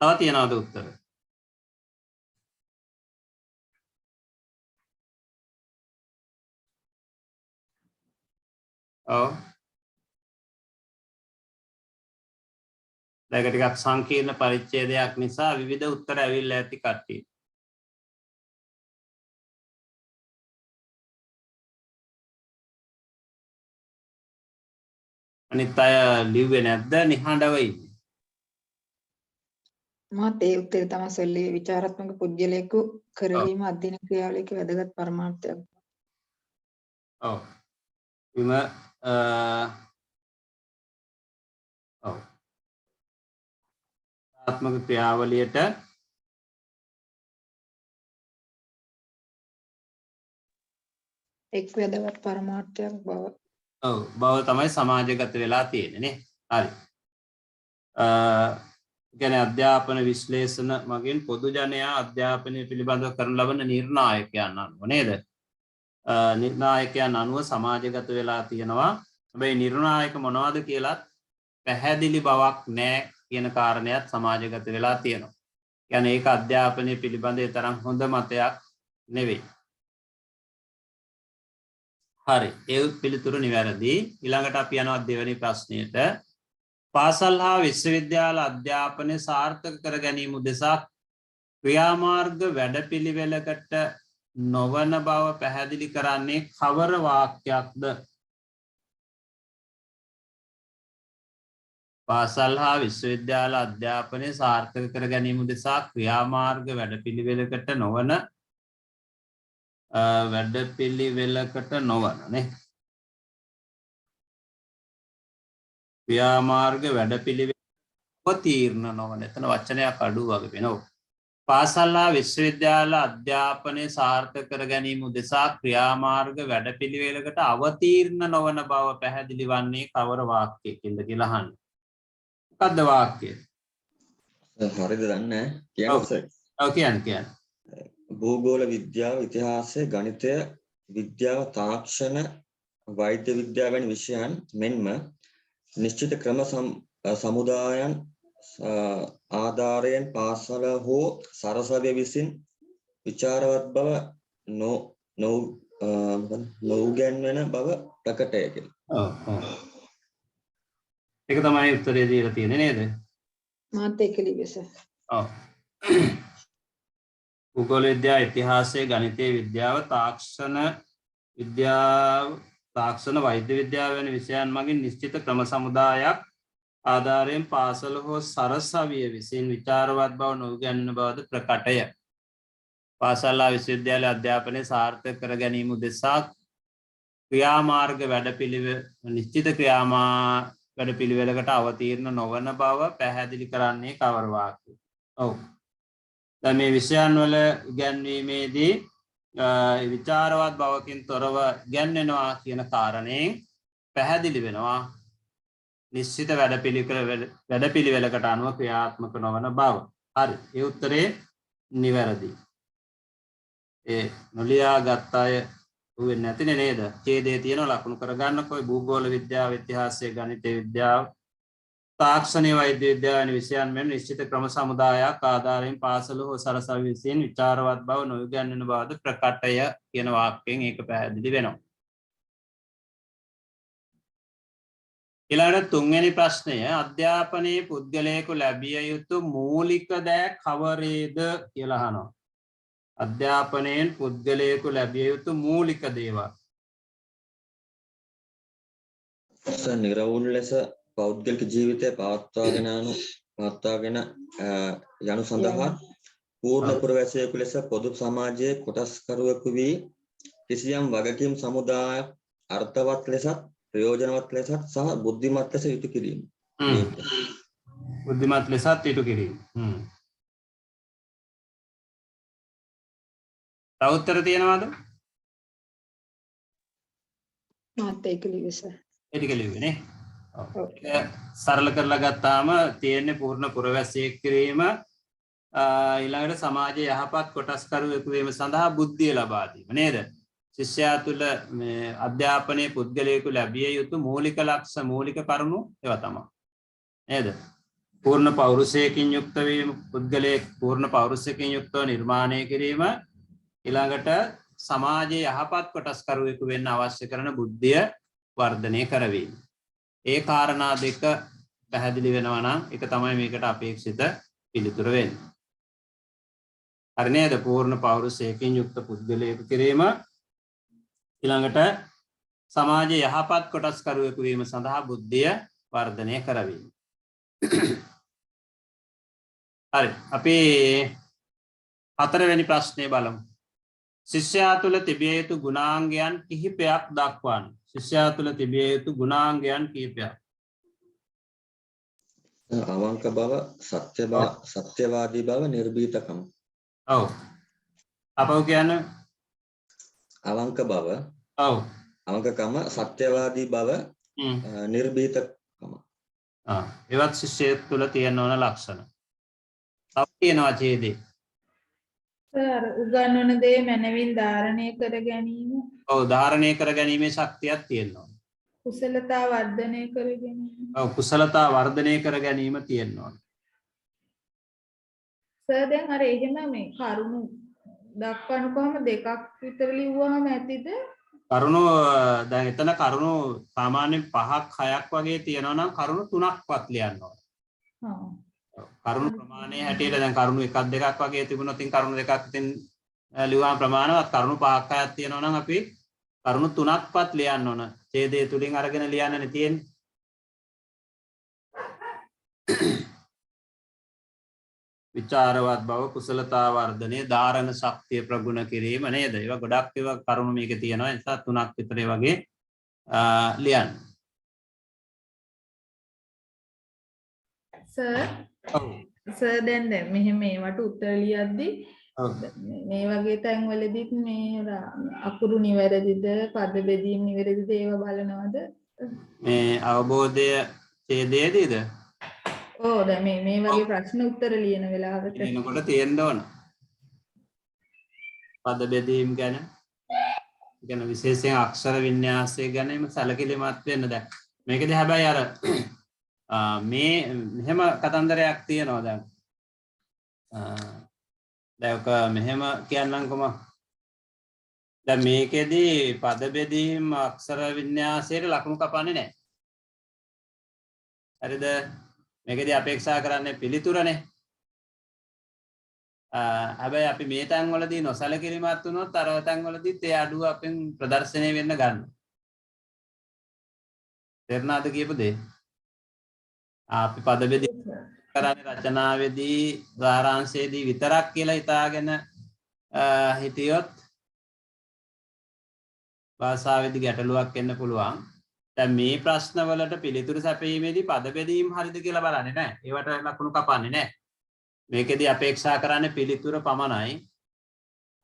තව තියනවද උත්තර? ඔව්. දැන් ටිකක් සංකීර්ණ පරිච්ඡේදයක් නිසා විවිධ උත්තර ඇවිල්ලා ඇති කට්ටිය. අනිත් අය ලිව්වේ නැද්ද නිහඬව ඉන්නේ? මාත් ඒ උත්තරේ තමයි සොල්ලේ විචාරාත්මක පුද්ගලයෙකු කරවීම අධ්‍යයන ක්‍රියාවලියක වැදගත් පරමාර්ථයක්. ඔව්. විම ඔව්. ආත්මක ක්‍රියාවලියට එක් වැදගත් පරමාර්ථයක් බව. ඔව් බව තමයි සමාජගත වෙලා තියෙන්නේ නේ. හරි. කියන්නේ අධ්‍යාපන විශ්ලේෂණ මගින් පොදු ජනයා අධ්‍යාපනය පිළිබඳව කරන ලබන නිර්ණායකයන් අනුව නේද? නිර්ණායකයන් අනුව සමාජගත වෙලා තියෙනවා. හැබැයි නිර්ණායක මොනවද කියලාත් පැහැදිලි බවක් නැහැ කියන කාරණයක් සමාජගත වෙලා තියෙනවා. කියන්නේ ඒක අධ්‍යාපනය පිළිබඳ තරම් හොඳ මතයක් නෙවෙයි. හරි. ඒ පිළිතුරු නිවැරදි. ඊළඟට අපි යනවා දෙවෙනි ප්‍රශ්නයට. පාසල් හා විශ්වවිද්‍යාල අධ්‍යාපනය සාර්ථක කර ගැනීම උදෙසා ක්‍රියාමාර්ග වැඩපිළිවෙලකට නොවන බව පැහැදිලි කරන්නේ කවර වාක්‍යයක්ද? පාසල් හා විශ්වවිද්‍යාල අධ්‍යාපනය සාර්ථක කර ගැනීම උදෙසා ක්‍රියාමාර්ග වැඩපිළිවෙලකට නොවන නේ. ක්‍රියාමාර්ග වැඩපිළිවෙල අවතීර්ණ නොවන. එතන වචනයක් අඩු වගේ වෙනවා. පාසල් හා විශ්වවිද්‍යාල අධ්‍යාපනය සාර්ථක කර ගැනීම උදෙසා ක්‍රියාමාර්ග වැඩපිළිවෙලකට අවතීර්ණ නොවන බව පැහැදිලි වන්නේ කවර වාක්‍යයකින්ද කියලා අහන්න. මොකද්ද වාක්‍යය? හරිද දන්නේ නැහැ. කියන්න සර්. ඔව් කියන්න. භූගෝල විද්‍යාව, ඉතිහාසය, ගණිතය, විද්‍යාව, තාක්ෂණ, වෛද්‍ය විද්‍යාව වැනි විෂයන් මෙන්ම නිශ්චිත ක්‍රම සමුදායන් ආධාරයෙන් පාසල හෝ සරසවිය විසින් විචාරවත් බව නොඋගන්වන බව ප්‍රකටය කියලා. ඒක තමයි උත්තරේ දීලා තියෙන්නේ නේද? මාත් ඒක ලිව්වේ සර්. ඔව්. භූගෝල විද්‍යාව, ඉතිහාසය, ගණිතය, විද්‍යාව, තාක්ෂණ, වෛද්‍ය විද්‍යාව වැනි විෂයන් මගින් නිශ්චිත ක්‍රම සමුදායක් ආධාරයෙන් පාසල හෝ සරසවිය විසින් විචාරවත් බව නොගැන්වෙන බවද ප්‍රකටය. පාසල් හා විශ්වවිද්‍යාල අධ්‍යාපනය සාර්ථක කර ගැනීම උදෙසා ක්‍රියාමාර්ග නිශ්චිත වැඩපිළිවෙලකට අවතීර්ණ නොවන බව පැහැදිලි කරන්නේ කවර වාක්‍යයක්ද? ඔව්. දැන් මේ විෂයන් වල ඉගැන්වීමේදී විචාරවත් බවකින් තොරව ඉගැන්වෙනවා කියන කාරණයෙන් පැහැදිලි වෙනවා නිශ්චිත වැඩපිළිවෙලකට අනුව ක්‍රියාත්මක නොවන බව. හරි. ඒ උත්තරේ නිවැරදි. ඒ නොලියා ගත්ත අය වෙන්නේ නැතිනේ නේද? ඡේදයේ තියෙන ලකුණු කරගන්නකොයි භූගෝල විද්‍යාව, ඉතිහාසය, ගණිතය, විද්‍යාව, තාක්ෂණීය වෛද්‍ය විද්‍යාව වැනි විෂයන් මෙන් නිශ්චිත ක්‍රම සමුදායක් ආධාරයෙන් පාසල හෝ සරසවි විසින් විචාරවත් බව නොගැන්වෙන බවද ප්‍රකටය කියන වාක්‍යයෙන් ඒක පැහැදිලි වෙනවා. ඊළඟට තුන්වෙනි ප්‍රශ්නය අධ්‍යාපනයේ පුද්ගලයෙකු ලැබිය යුතු මූලික දෑ කවරේද කියලා අහනවා. අධ්‍යාපනයෙන් පුද්ගලයෙකු ලැබිය යුතු මූලික දේවල්. නිරවුල් ලෙස පෞද්ගලික ජීවිතය පවත්වාගෙන යනු සඳහා පූර්ණ පුරවැසියෙකු ලෙස පොදු සමාජයේ කොටස්කරුවෙකු වී කිසියම් වගකීම් සමුදායක් අර්ථවත් ලෙසත් ප්‍රයෝජනවත් ලෙසත් සහ බුද්ධිමත් ලෙස යුතු කිරීම. බුද්ධිමත් ලෙසත් ඉටු කිරීම. තව උත්තර තියෙනවද? මාත් ඒක ලිව්වේ සර්. ඒ ටික ලිව්වේ නේ. ඔව්. ඒක සරල කරලා ගත්තාම තියෙන්නේ පූර්ණ පුරවැසියෙක් කිරීම, ඊළඟට සමාජයේ යහපත් කොටස්කරුවෙකු වීම සඳහා බුද්ධිය ලබා දීම නේද? ශිෂ්‍යයා තුළ මේ අධ්‍යාපනයේ පුද්ගලයෙකු ලැබිය යුතු මූලික ලක්ෂ මූලික කරුණු ඒවා තමයි. නේද? පූර්ණ පෞරුෂයකින් යුක්ත වීම, පුද්ගලයෙක් පූර්ණ පෞරුෂයකින් යුක්තව නිර්මාණය කිරීම, ඊළඟට සමාජයේ යහපත් කොටස්කරුවෙකු වෙන්න අවශ්‍ය කරන බුද්ධිය වර්ධනය කරවීම. ඒ කාරණා දෙක පැහැදිලි වෙනවා නම් ඒක තමයි මේකට අපේක්ෂිත පිළිතුර වෙන්නේ. හරි නේද? පූර්ණ පෞරුෂයකින් යුක්ත පුද්ගලයෙකු කිරීම, ඊළඟට සමාජයේ යහපත් කොටස්කරුවෙකු වීම සඳහා බුද්ධිය වර්ධනය කරවීම. හරි, අපි හතරවෙනි ප්‍රශ්නේ බලමු. ශිෂ්‍යයා තුළ තිබිය යුතු ගුණාංගයන් කිහිපයක් දක්වන්න. ශිෂ්‍යයා තුළ තිබිය යුතු ගුණාංගයන් කිහිපයක්. අවංක බව, සත්‍යවාදී බව, නිර්භීතකම. ඔව්. අපව කියන්නේ අවංක බව, ඔව්. අවංකකම, සත්‍යවාදී බව, නිර්භීතකම. ඒවත් ශිෂ්‍යයෙක් තුළ තියෙන ඕන ලක්ෂණ. තව තියෙනවා ඡේදේ. සර් උගන්වන දේ මනවින් ධාරණය කර ගැනීම. ඔව්, ධාරණය කර ගැනීමේ ශක්තියක් තියෙනවා. කුසලතා වර්ධනය කර ගැනීම. ඔව්, කුසලතා වර්ධනය කර ගැනීම තියෙනවා. සර් දැන් අර එහෙම මේ කරුණු දක්වන්න කොහම දෙකක් විතර ලිව්වහම ඇතිද? කරුණු දැන් එතන කරුණු සාමාන්‍යයෙන් 5ක් 6ක් වගේ තියෙනවා නම් කරුණු 3ක්වත් ලියන්න ඕන. කරුණු ප්‍රමාණය හැටියට දැන් කරුණු 1ක් 2ක් වගේ තිබුණොත් ඉතින් කරුණු 2ක් ඉතින් ලියුවාම ප්‍රමාණවත්. කරුණු 5ක් 6ක් තියෙනවා නම් අපි කරුණු 3ක්වත් ලියන්න ඕන. ඡේදය තුලින් අරගෙන ලියන්නනේ තියෙන්නේ. විචාරවත් බව, කුසලතා වර්ධනය, ධාරණ ශක්තිය ප්‍රගුණ කිරීම නේද? ඒවා ගොඩක් ඒවා කරුණු මේකේ තියෙනවා. ඒ නිසා 3ක් විතර වගේ ලියන්න. සර් දැන් මෙහෙම මේවට උත්තර ලියද්දි මේ වගේ තැන් වලදීත් මේ අකුරු නිවැරදිද, පද බෙදීම් නිවැරදිද ඒවා බලනවද? මේ අවබෝධය ඡේදයේදීද? ඔව්, දැන් මේ වගේ ප්‍රශ්න උත්තර ලියන වෙලාවට එනකොට තියෙන්න ඕන. පද බෙදීම් ගැන, විශේෂයෙන් අක්ෂර වින්‍යාසය ගැනම සැලකිලිමත් වෙන්න. දැන් මේකදී හැබැයි අර මෙහෙම කතන්දරයක් තියෙනවා. දැන් මෙහෙම කියන්නම්කොම. දැන් මේකෙදී පද බෙදීම් අක්ෂර වින්‍යාසයට ලකුණු කපන්නේ නැහැ. හරිද? මේකදී අපේක්ෂා කරන්නේ පිළිතුරනේ. හැබැයි අපි මේ තැන් වලදී නොසැලකිලිමත් වුණොත් අර තැන් වලදීත් ඒ අඩුව අපෙන් ප්‍රදර්ශනය වෙන්න ගන්නවා. තේරුණාද කියපු දේ? අපි පද බෙදීම් කරන්නේ රචනාවේදී සාරාංශයේදී විතරක් කියලා හිතාගෙන හිටියොත් භාෂාවේදී ගැටලුවක් එන්න පුළුවන්. දැන් මේ ප්‍රශ්න වලට පිළිතුරු සැපීමේදී පද බෙදීම් හරිද කියලා බලන්නේ නැහැ. ඒවට ලකුණු කපන්නේ නැහැ. මේකෙදී අපේක්ෂා කරන්නේ පිළිතුර පමණයි.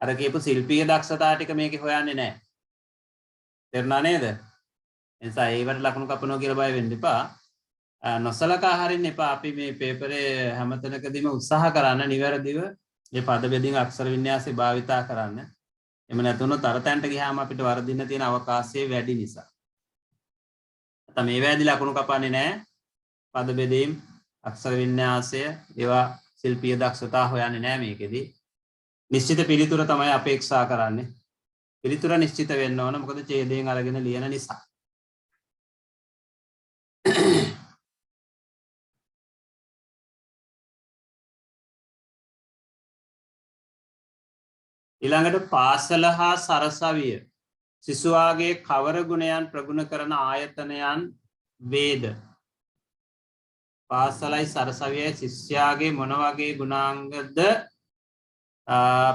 අර කියපු ශිල්පීය දක්ෂතා ටික මේකේ හොයන්නේ නැහැ. තේරුණා නේද? එනිසා ඒවට ලකුණු කපනවා කියලා බය වෙන්න එපා. නොසලකා හරින්න එපා. අපි මේ පේපරේ හැමතැනකදීම උත්සාහ කරන්න නිවැරදිව මේ පද බෙදීම් අක්ෂර වින්‍යාසය භාවිතා කරන්න. එහෙම නැතුනොත් අර තැනට ගියාම අපිට වර්ධින්න තියෙන අවකාශය වැඩි නිසා. නැත්නම් මේ වැදී ලකුණු කපන්නේ නැහැ. පද බෙදීම් අක්ෂර වින්‍යාසය ඒවා ශිල්පීය දක්ෂතා හොයන්නේ නැහැ මේකෙදී. නිශ්චිත පිළිතුර තමයි අපේක්ෂා කරන්නේ. පිළිතුර නිශ්චිත වෙන්න ඕන. මොකද ඡේදයෙන් අරගෙන ලියන නිසා. ඊළඟට පාසල හා සරසවිය සිසුවාගේ කවර ගුණයන් ප්‍රගුණ කරන ආයතනයන් වේද? පාසලයි සරසවියයි ශිෂ්‍යයාගේ මොන වගේ ගුණාංගද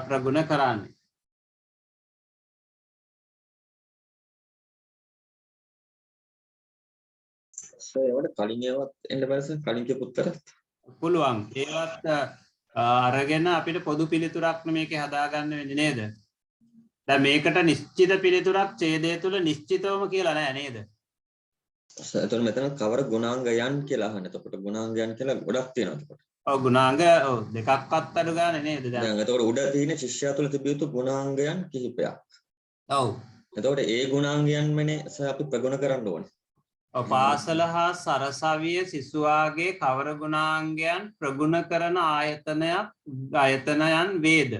ප්‍රගුණ කරන්නේ? සර් ඒවට කලින් ඒවත් එන්න බෑ සර් කලින් කියපු උත්තර. පුළුවන්. ඒවත් අරගෙන අපිට පොදු පිළිතුරක් මේකේ හදාගන්න වෙන්නේ නේද? දැන් මේකට නිශ්චිත පිළිතුරක් ඡේදය තුල නිශ්චිතවම කියලා නෑ නේද? සර් එතකොට මෙතන කවර ගුණාංගයන් කියලා අහන්නේ. එතකොට ගුණාංගයන් කියලා ගොඩක් තියෙනවා එතකොට. ඔව් ගුණාංග ඔව් දෙකක්වත් අඩු ගන්න නේද දැන්? දැන් එතකොට උඩ තියෙන ශිෂ්‍යයා තුළ තිබිය යුතු ගුණාංගයන් කිහිපයක්. ඔව්. එතකොට ඒ ගුණාංගයන්මනේ සර් අපි ප්‍රගුණ කරන්න ඕනේ. පාසල හා සරසවිය සිසුවාගේ කවර ගුණාංගයන් ප්‍රගුණ කරන ආයතනයන් වේද?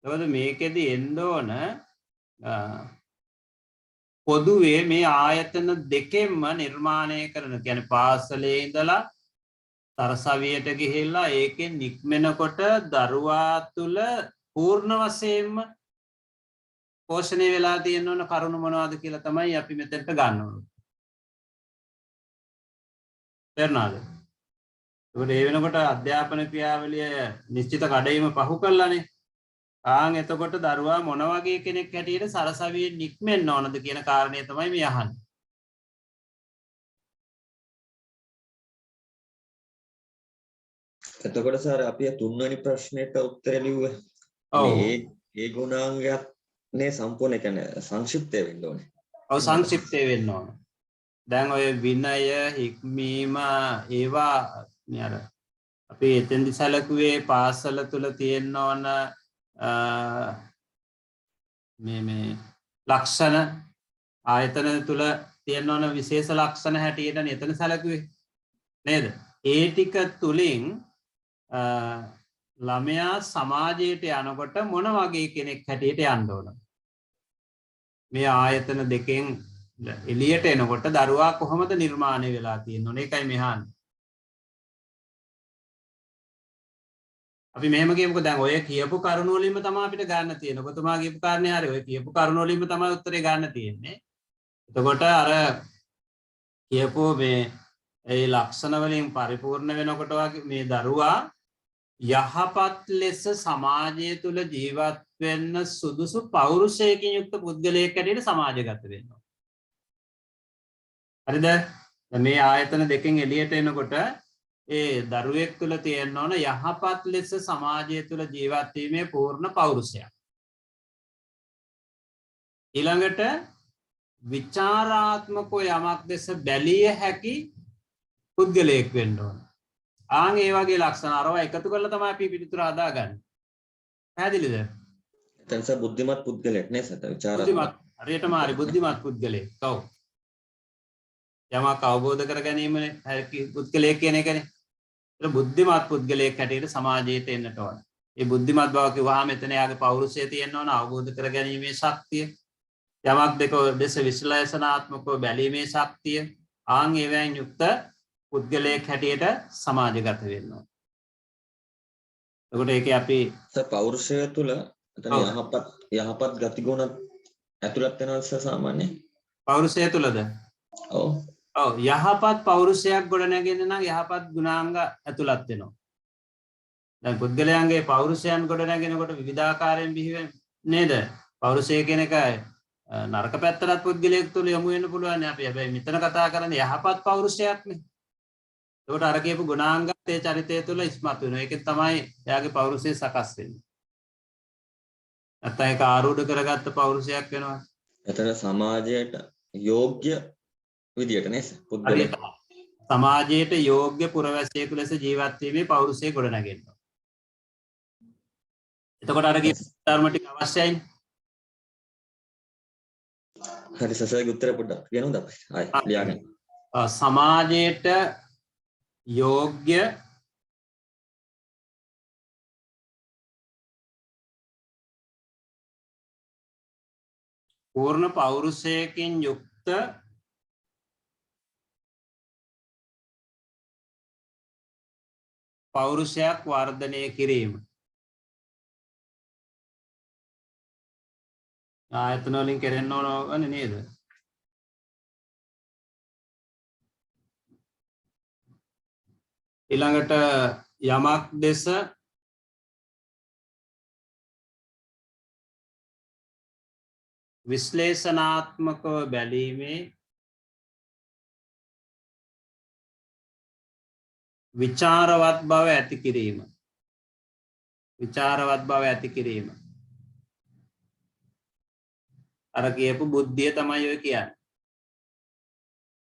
එතකොට මේකෙදි එන්න ඕන පොදුවේ මේ ආයතන දෙකෙන්ම නිර්මාණය කරන කියන්නේ පාසලේ ඉඳලා සරසවියට ගිහිල්ලා ඒකෙන් නික්මෙනකොට දරුවා තුල පූර්ණ වශයෙන්ම පෝෂණය වෙලා තියෙන ඕන කරුණු මොනවද කියලා තමයි අපි මෙතනට ගන්න ඕන. තේරුණාද? ඒකට ඒ වෙනකොට අධ්‍යාපන ක්‍රියාවලිය නිශ්චිත කඩයිම පහු කළානේ. එතකොට දරුවා මොන වගේ කෙනෙක් හැටියට සරසවියෙන් නික්මෙන්න ඕනද කියන කාරණය තමයි මේ අහන්නේ. එතකොට සර් අපි තුන්වෙනි ප්‍රශ්නෙට උත්තර ලිව්වේ. ඒ ගුණාංගයක් නේ සම්පූර්ණ කියන්නේ සංක්ෂිප්තය වෙන්න ඕනේ. ඔව් සංක්ෂිප්තය වෙන්න ඕන. දැන් ඔය විනය හික්මීම ඒවා අර අපි එතෙන්දි සැලකුවේ පාසල තුල තියෙන්න ඕන මේ ලක්ෂණ ආයතන තුල තියෙන්න ඕන විශේෂ ලක්ෂණ හැටියට එතන සැලකුවේ නේද? ඒ ටික තුලින් ළමයා සමාජයට යනකොට මොන වගේ කෙනෙක් හැටියට යන්න ඕන? මේ ආයතන දෙකෙන් එළියට එනකොට දරුවා කොහොමද නිර්මාණය වෙලා තියෙන්නේ? ඒකයි මෙහාන්නේ. අපි මෙහෙම කියමුකෝ දැන් ඔය කියපු කරුණු වලින්ම තමයි අපිට ගන්න තියෙන්නේ. ඔබතුමා කියපු කාරණේ හරි ඔය කියපු කරුණු වලින්ම තමයි උත්තරේ ගන්න තියෙන්නේ. එතකොට අර කියපු මේ ඒ ලක්ෂණ වලින් පරිපූර්ණ වෙනකොට වගේ මේ දරුවා යහපත් ලෙස සමාජය තුල ජීවත් වෙන්න සුදුසු පෞරුෂයකින් යුක්ත පුද්ගලයෙක් හැටියට සමාජගත වෙනවා. හරිද? මේ ආයතන දෙකෙන් එළියට එනකොට ඒ දරුවෙක් තුළ තියෙන්න ඕන යහපත් ලෙස සමාජය තුළ ජීවත් වීමේ පූර්ණ පෞරුෂයක්. ඊළඟට විචාරාත්මකව යමක් දෙස බැලිය හැකි පුද්ගලයෙක් වෙන්න ඕන. ඒ වගේ ලක්ෂණ අරවා එකතු කරලා තමයි අපි පිළිතුර හදාගන්නේ. පැහැදිලිද? එතන සර් බුද්ධිමත් පුද්ගලයෙක් නේ සර් විචාරාත්මක. හරියටම හරි බුද්ධිමත් පුද්ගලයෙක්. ඔව්. යමක් අවබෝධ කර ගැනීම පුද්ගලයෙක් කියන එකනේ. ඒක බුද්ධිමත් පුද්ගලයෙක් හැටියට සමාජයට එන්නට ඕන. ඒ බුද්ධිමත් බව කිව්වහම මෙතන යාගේ පෞරුෂය තියෙන්න ඕන, අවබෝධ කර ගැනීමේ ශක්තිය, යමක් දෙක දෙස විශ්ලේෂණාත්මකව බැලීමේ ශක්තිය, ඒවෙන් යුක්ත පුද්ගලයෙක් හැටියට සමාජගත වෙන්න ඕන. එතකොට ඒකේ අපි පෞරුෂය තුළ එතන යහපත් ගතිගුණ ඇතුළත් වෙනවා සාමාන්‍යයෙන්. පෞරුෂය තුළද? ඔව්. ඔව් යහපත් පෞරුෂයක් ගොඩනැගෙන්න නම් යහපත් ගුණාංග ඇතුළත් වෙනවා. දැන් පුද්ගලයන්ගේ පෞරුෂයන් ගොඩනැගෙනකොට විවිධාකාරයෙන් බිහි නේද? පෞරුෂය කියන එක නරක පැත්තට පුද්ගලයෙක් තුළ යොමු වෙන්න පුළුවන්. අපි හැබැයි මෙතන කතා කරන්නේ යහපත් පෞරුෂයක්නේ. ඒකට අර කියපු ගුණාංගත් ඒ චරිතය තුළ ඉස්මතු වෙනවා. ඒකෙන් තමයි එයාගේ පෞරුෂය සකස් වෙන්නේ. නැත්නම් ඒක ආරූඪ කරගත්ත පෞරුෂයක් වෙනවා. එතන සමාජයට යෝග්‍ය විදියට නේද? පුද්ගලයෙක් සමාජයට යෝග්‍ය පුරවැසියෙකු ලෙස ජීවත් වීමේ පෞරුෂය ගොඩනගෙනවා. එතකොට අර කියපු ධර්ම ටික අවශ්‍යයිනේ. හරි සසගේ උත්තර පොඩ්ඩක් කියනවද අපි? ආයි ලියාගන්න. සමාජයට යෝග්‍ය පූර්ණ පෞරුෂයකින් යුක්ත පෞරුෂයක් වර්ධනය කිරීම. ආයතන වලින් කෙරෙන්න ඕන නේද? ඊළඟට යමක් දෙස විශ්ලේෂණාත්මකව බැලීමේ විචාරවත් බව ඇති කිරීම. විචාරවත් බව ඇති කිරීම. අර කියපු බුද්ධිය තමයි ඔය කියන්නේ.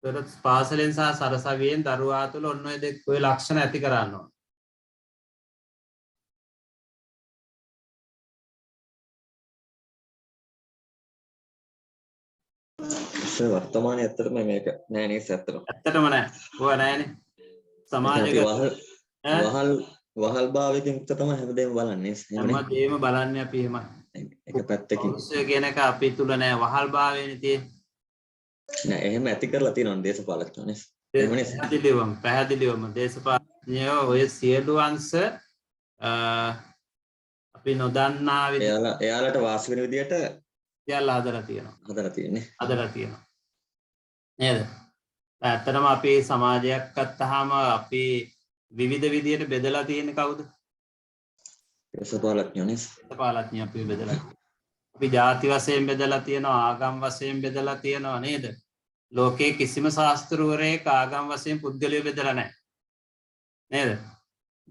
ඒතර පාසලෙන් සහ සරසවියෙන් දරුවා තුළ ඔන්න ඔය දෙක ඔය ලක්ෂණ ඇති කරන්න ඕන. වර්තමානයේ ඇත්තටම මේක නෑ නේද ඇත්තටම. ඇත්තටම නෑ. ඕවා නෑනේ. සමාජගත වහල් භාවයකින් තමයි හැමදේම බලන්නේ. හැමදේම බලන්නේ අපි එහෙමයි. එක පැත්තකින් පෞරුෂය කියන එක අපි තුල නෑ වහල් භාවයනේ තියෙන්නේ. නෑ එහෙම ඇති කරලා තියෙනවා දේශපාලකයෝනේ. පැහැදිලිවම දේශපාලනයෝ ඔය සියලු අංශ අපි නොදන්නා විදිහට එයාලට වාසි වෙන විදිහට සියල්ල හදලා තියෙනවා. හදලා තියෙන්නේ. නේද? ඇත්තටම අපි සමාජයක් ගත්තාම අපි විවිධ විදිහට බෙදලා තියෙන්නේ කවුද? දේශපාලඥයෝනේ. දේශපාලඥයෝ අපි බෙදලා. අපි ಜಾති වශයෙන් බෙදලා තියෙනවා, ආගම් වශයෙන් බෙදලා තියෙනවා නේද? ලෝකයේ කිසිම ශාස්ත්‍රවරයෙක් ආගම් වශයෙන් පුද්ගලයෝ බෙදලා නැහැ. නේද?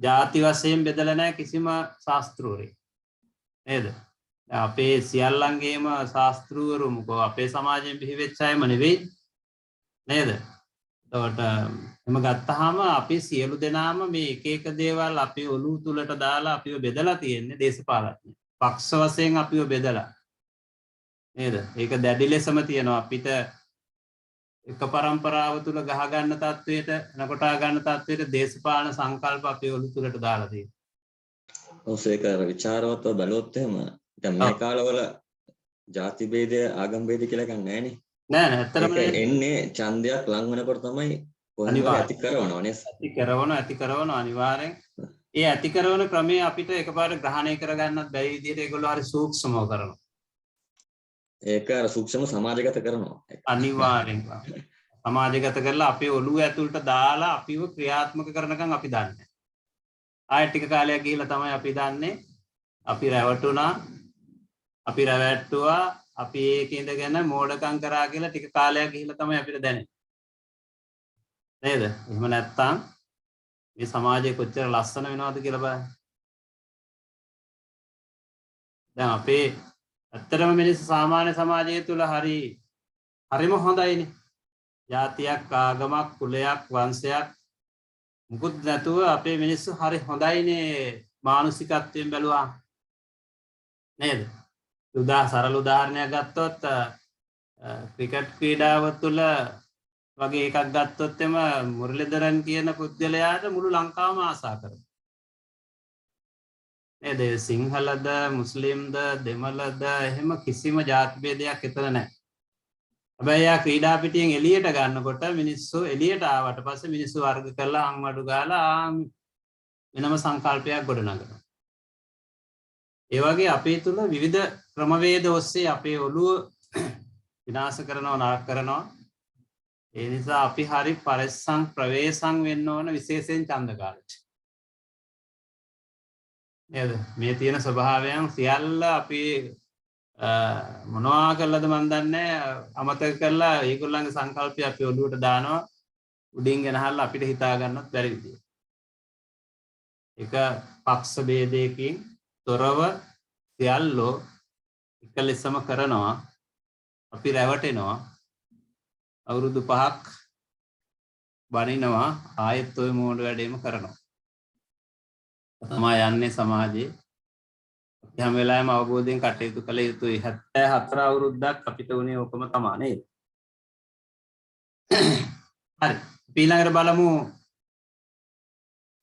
ಜಾති වශයෙන් බෙදලා නැහැ කිසිම ශාස්ත්‍රවරයෙක්. නේද? අපේ සියල්ලංගේම ශාස්ත්‍රවරු මොකෝ අපේ සමාජයෙන් බිහිවෙච්ච අයම නෙවෙයි. නේද? එතකොට එම ගත්තාම අපි සියලු දෙනාම මේ එක එක දේවල් අපි ඔළුව තුලට දාලා අපිව බෙදලා තියෙන්නේ දේශපාලඥ. පක්ෂ වශයෙන් අපිව බෙදලා. නේද? ඒක දැඩි ලෙසම තියෙනවා අපිට එක පරම්පරාව තුල ගහ ගන්න තත්වයට නකොටා ගන්න තත්වයට දේශපාලන සංකල්ප අපේ ඔළුව තුලට දාලා තියෙනවා. ඔව් ඒක විචාරවත්ව බලුවොත් එහෙම දැන් මේ කාලවල ಜಾති ભેදය ආගම් ભેදය කියලා එකක් නැහැ නේ. නෑ ඇත්තටම එන්නේ ඡන්දයක් ලං වෙනකොට තමයි කොහොමද ඇති කරවනවා නේ. ඇති කරන අනිවාර්යෙන්. ඒ ඇති කරන ක්‍රමයේ අපිට එකපාරට ග්‍රහණය කරගන්නත් බැරි විදිහට ඒගොල්ලෝ හරි සූක්ෂමව කරනවා. ඒක අර සූක්ෂම සමාජගත කරනවා. අනිවාර්යෙන්. සමාජගත කරලා අපේ ඔළුව ඇතුළට දාලා අපිව ක්‍රියාත්මක කරනකම් අපි දන්නේ. ආයෙ ටික කාලයක් ගිහිල්ලා තමයි අපි දන්නේ අපි රැවටුණා. අපි රැවැට්ටුවා. අපි ඒක ඉඳගෙන මෝඩකම් කරා කියලා ටික කාලයක් ගිහිල්ලා තමයි අපිට දැනෙන්නේ. නේද? එහෙම නැත්තම් මේ සමාජය කොච්චර ලස්සන වෙනවද කියලා බලන්න. දැන් අපේ ඇත්තටම මිනිස්සු සාමාන්‍ය සමාජය තුල හරිම හොඳයිනේ. ජාතියක්, ආගමක්, කුලයක්, වංශයක් මුකුත් නැතුව අපේ මිනිස්සු හරි හොඳයිනේ මානසිකත්වයෙන් බැලුවා. නේද? සරල උදාහරණයක් ගත්තොත් ක්‍රිකට් ක්‍රීඩාව තුළ වගේ එකක් ගත්තොත් එම මුරලිදරන් කියන පුද්ගලයාට මුළු ලංකාවම ආසා කරනවා. නේද? සිංහලද, මුස්ලිම්ද, දෙමළද එහෙම කිසිම ජාති ભેදයක් එතන නැහැ. හැබැයි යා ක්‍රීඩා පිටියෙන් එළියට ගන්නකොට මිනිස්සු එළියට ආවට පස්සේ මිනිස්සු වර්ග කරලා අංවඩු ගාලා වෙනම සංකල්පයක් ගොඩනගනවා. ඒ වගේ අපේ තුල විවිධ ක්‍රමවේද ඔස්සේ අපේ ඔළුව විනාශ කරනවා, නරක කරනවා. ඒ නිසා අපි හරි පරිස්සම් ප්‍රවේශම් වෙන්න ඕන විශේෂයෙන් ඡන්ද කාලෙට. නේද? මේ තියෙන ස්වභාවයන් සියල්ල අපි මොනවා කළාද මන් දන්නේ අමතක කරලා ඒගොල්ලන්ගේ සංකල්පය අපි ඔළුවට දානවා. උඩින් ගෙනහල්ලා අපිට හිතා ගන්නත් බැරි විදියට. ඒක පක්ෂ ભેදයකින් තොරව සියල්ලෝ එක ලෙසම කරනවා. අපි රැවටෙනවා. අවුරුදු 5ක් බනිනවා ආයෙත් ඔය මෝඩ වැඩේම කරනවා. තමයි යන්නේ සමාජයේ. අපි හැම වෙලාවෙම අවබෝධයෙන් කටයුතු කළ යුතුයි. 74 අවුරුද්දක් අපිට උනේ ඔකම තමයි නේද? හරි. ඊළඟට බලමු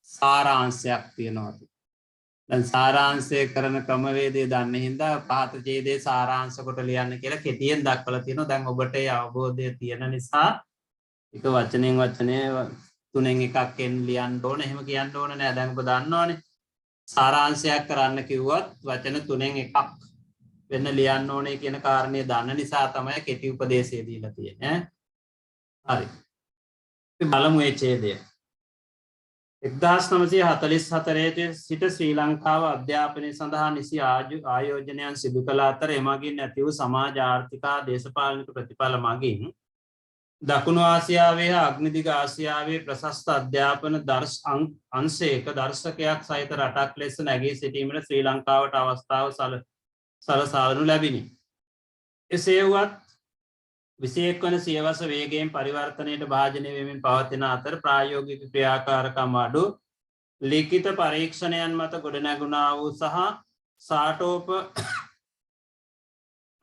සාරාංශයක් තියෙනවා. දැන් සාරාංශය කරන ක්‍රමවේදය දන්නේ හින්දා පහත ඡේදයේ සාරාංශ කොට ලියන්න කියලා කෙටියෙන් දක්වලා තියෙනවා. දැන් ඔබට ඒ අවබෝධය තියෙන නිසා එක වචනෙන් වචනය තුනෙන් එකක් ලියන්න ඕන. එහෙම කියන්න ඕන නෑ. දැන් ඔබ දන්නවනේ. සාරාංශයක් කරන්න කිව්වත් වචන තුනෙන් එකක් වෙන්න ලියන්න ඕනේ කියන කාරණේ දන්න නිසා තමයි කෙටි උපදේශය දීලා තියෙන්නේ. හරි. අපි බලමු මේ ඡේදය. 1944 සිට ශ්‍රී ලංකාව අධ්‍යාපනය සඳහා නිසි ආයෝජනයන් සිදු කළ අතර එමගින් ඇති වූ සමාජ ආර්ථික දේශපාලනික ප්‍රතිඵල මගින් දකුණු ආසියාවේ හා අග්නිදිග ආසියාවේ ප්‍රශස්ත අධ්‍යාපන අංශයක දර්ශකයක් සහිත රටක් ලෙස නැගී සිටීමට ශ්‍රී ලංකාවට අවස්ථාව සලසාවනු ලැබිණි. එසේ වුවත් 21 වන සියවස වේගයෙන් පරිවර්තනයට භාජනය වෙමින් පවතින අතර ප්‍රායෝගික ක්‍රියාකාරකම් අඩු ලිඛිත පරීක්ෂණයන් මත ගොඩනැගුණා වූ සහ සාටෝප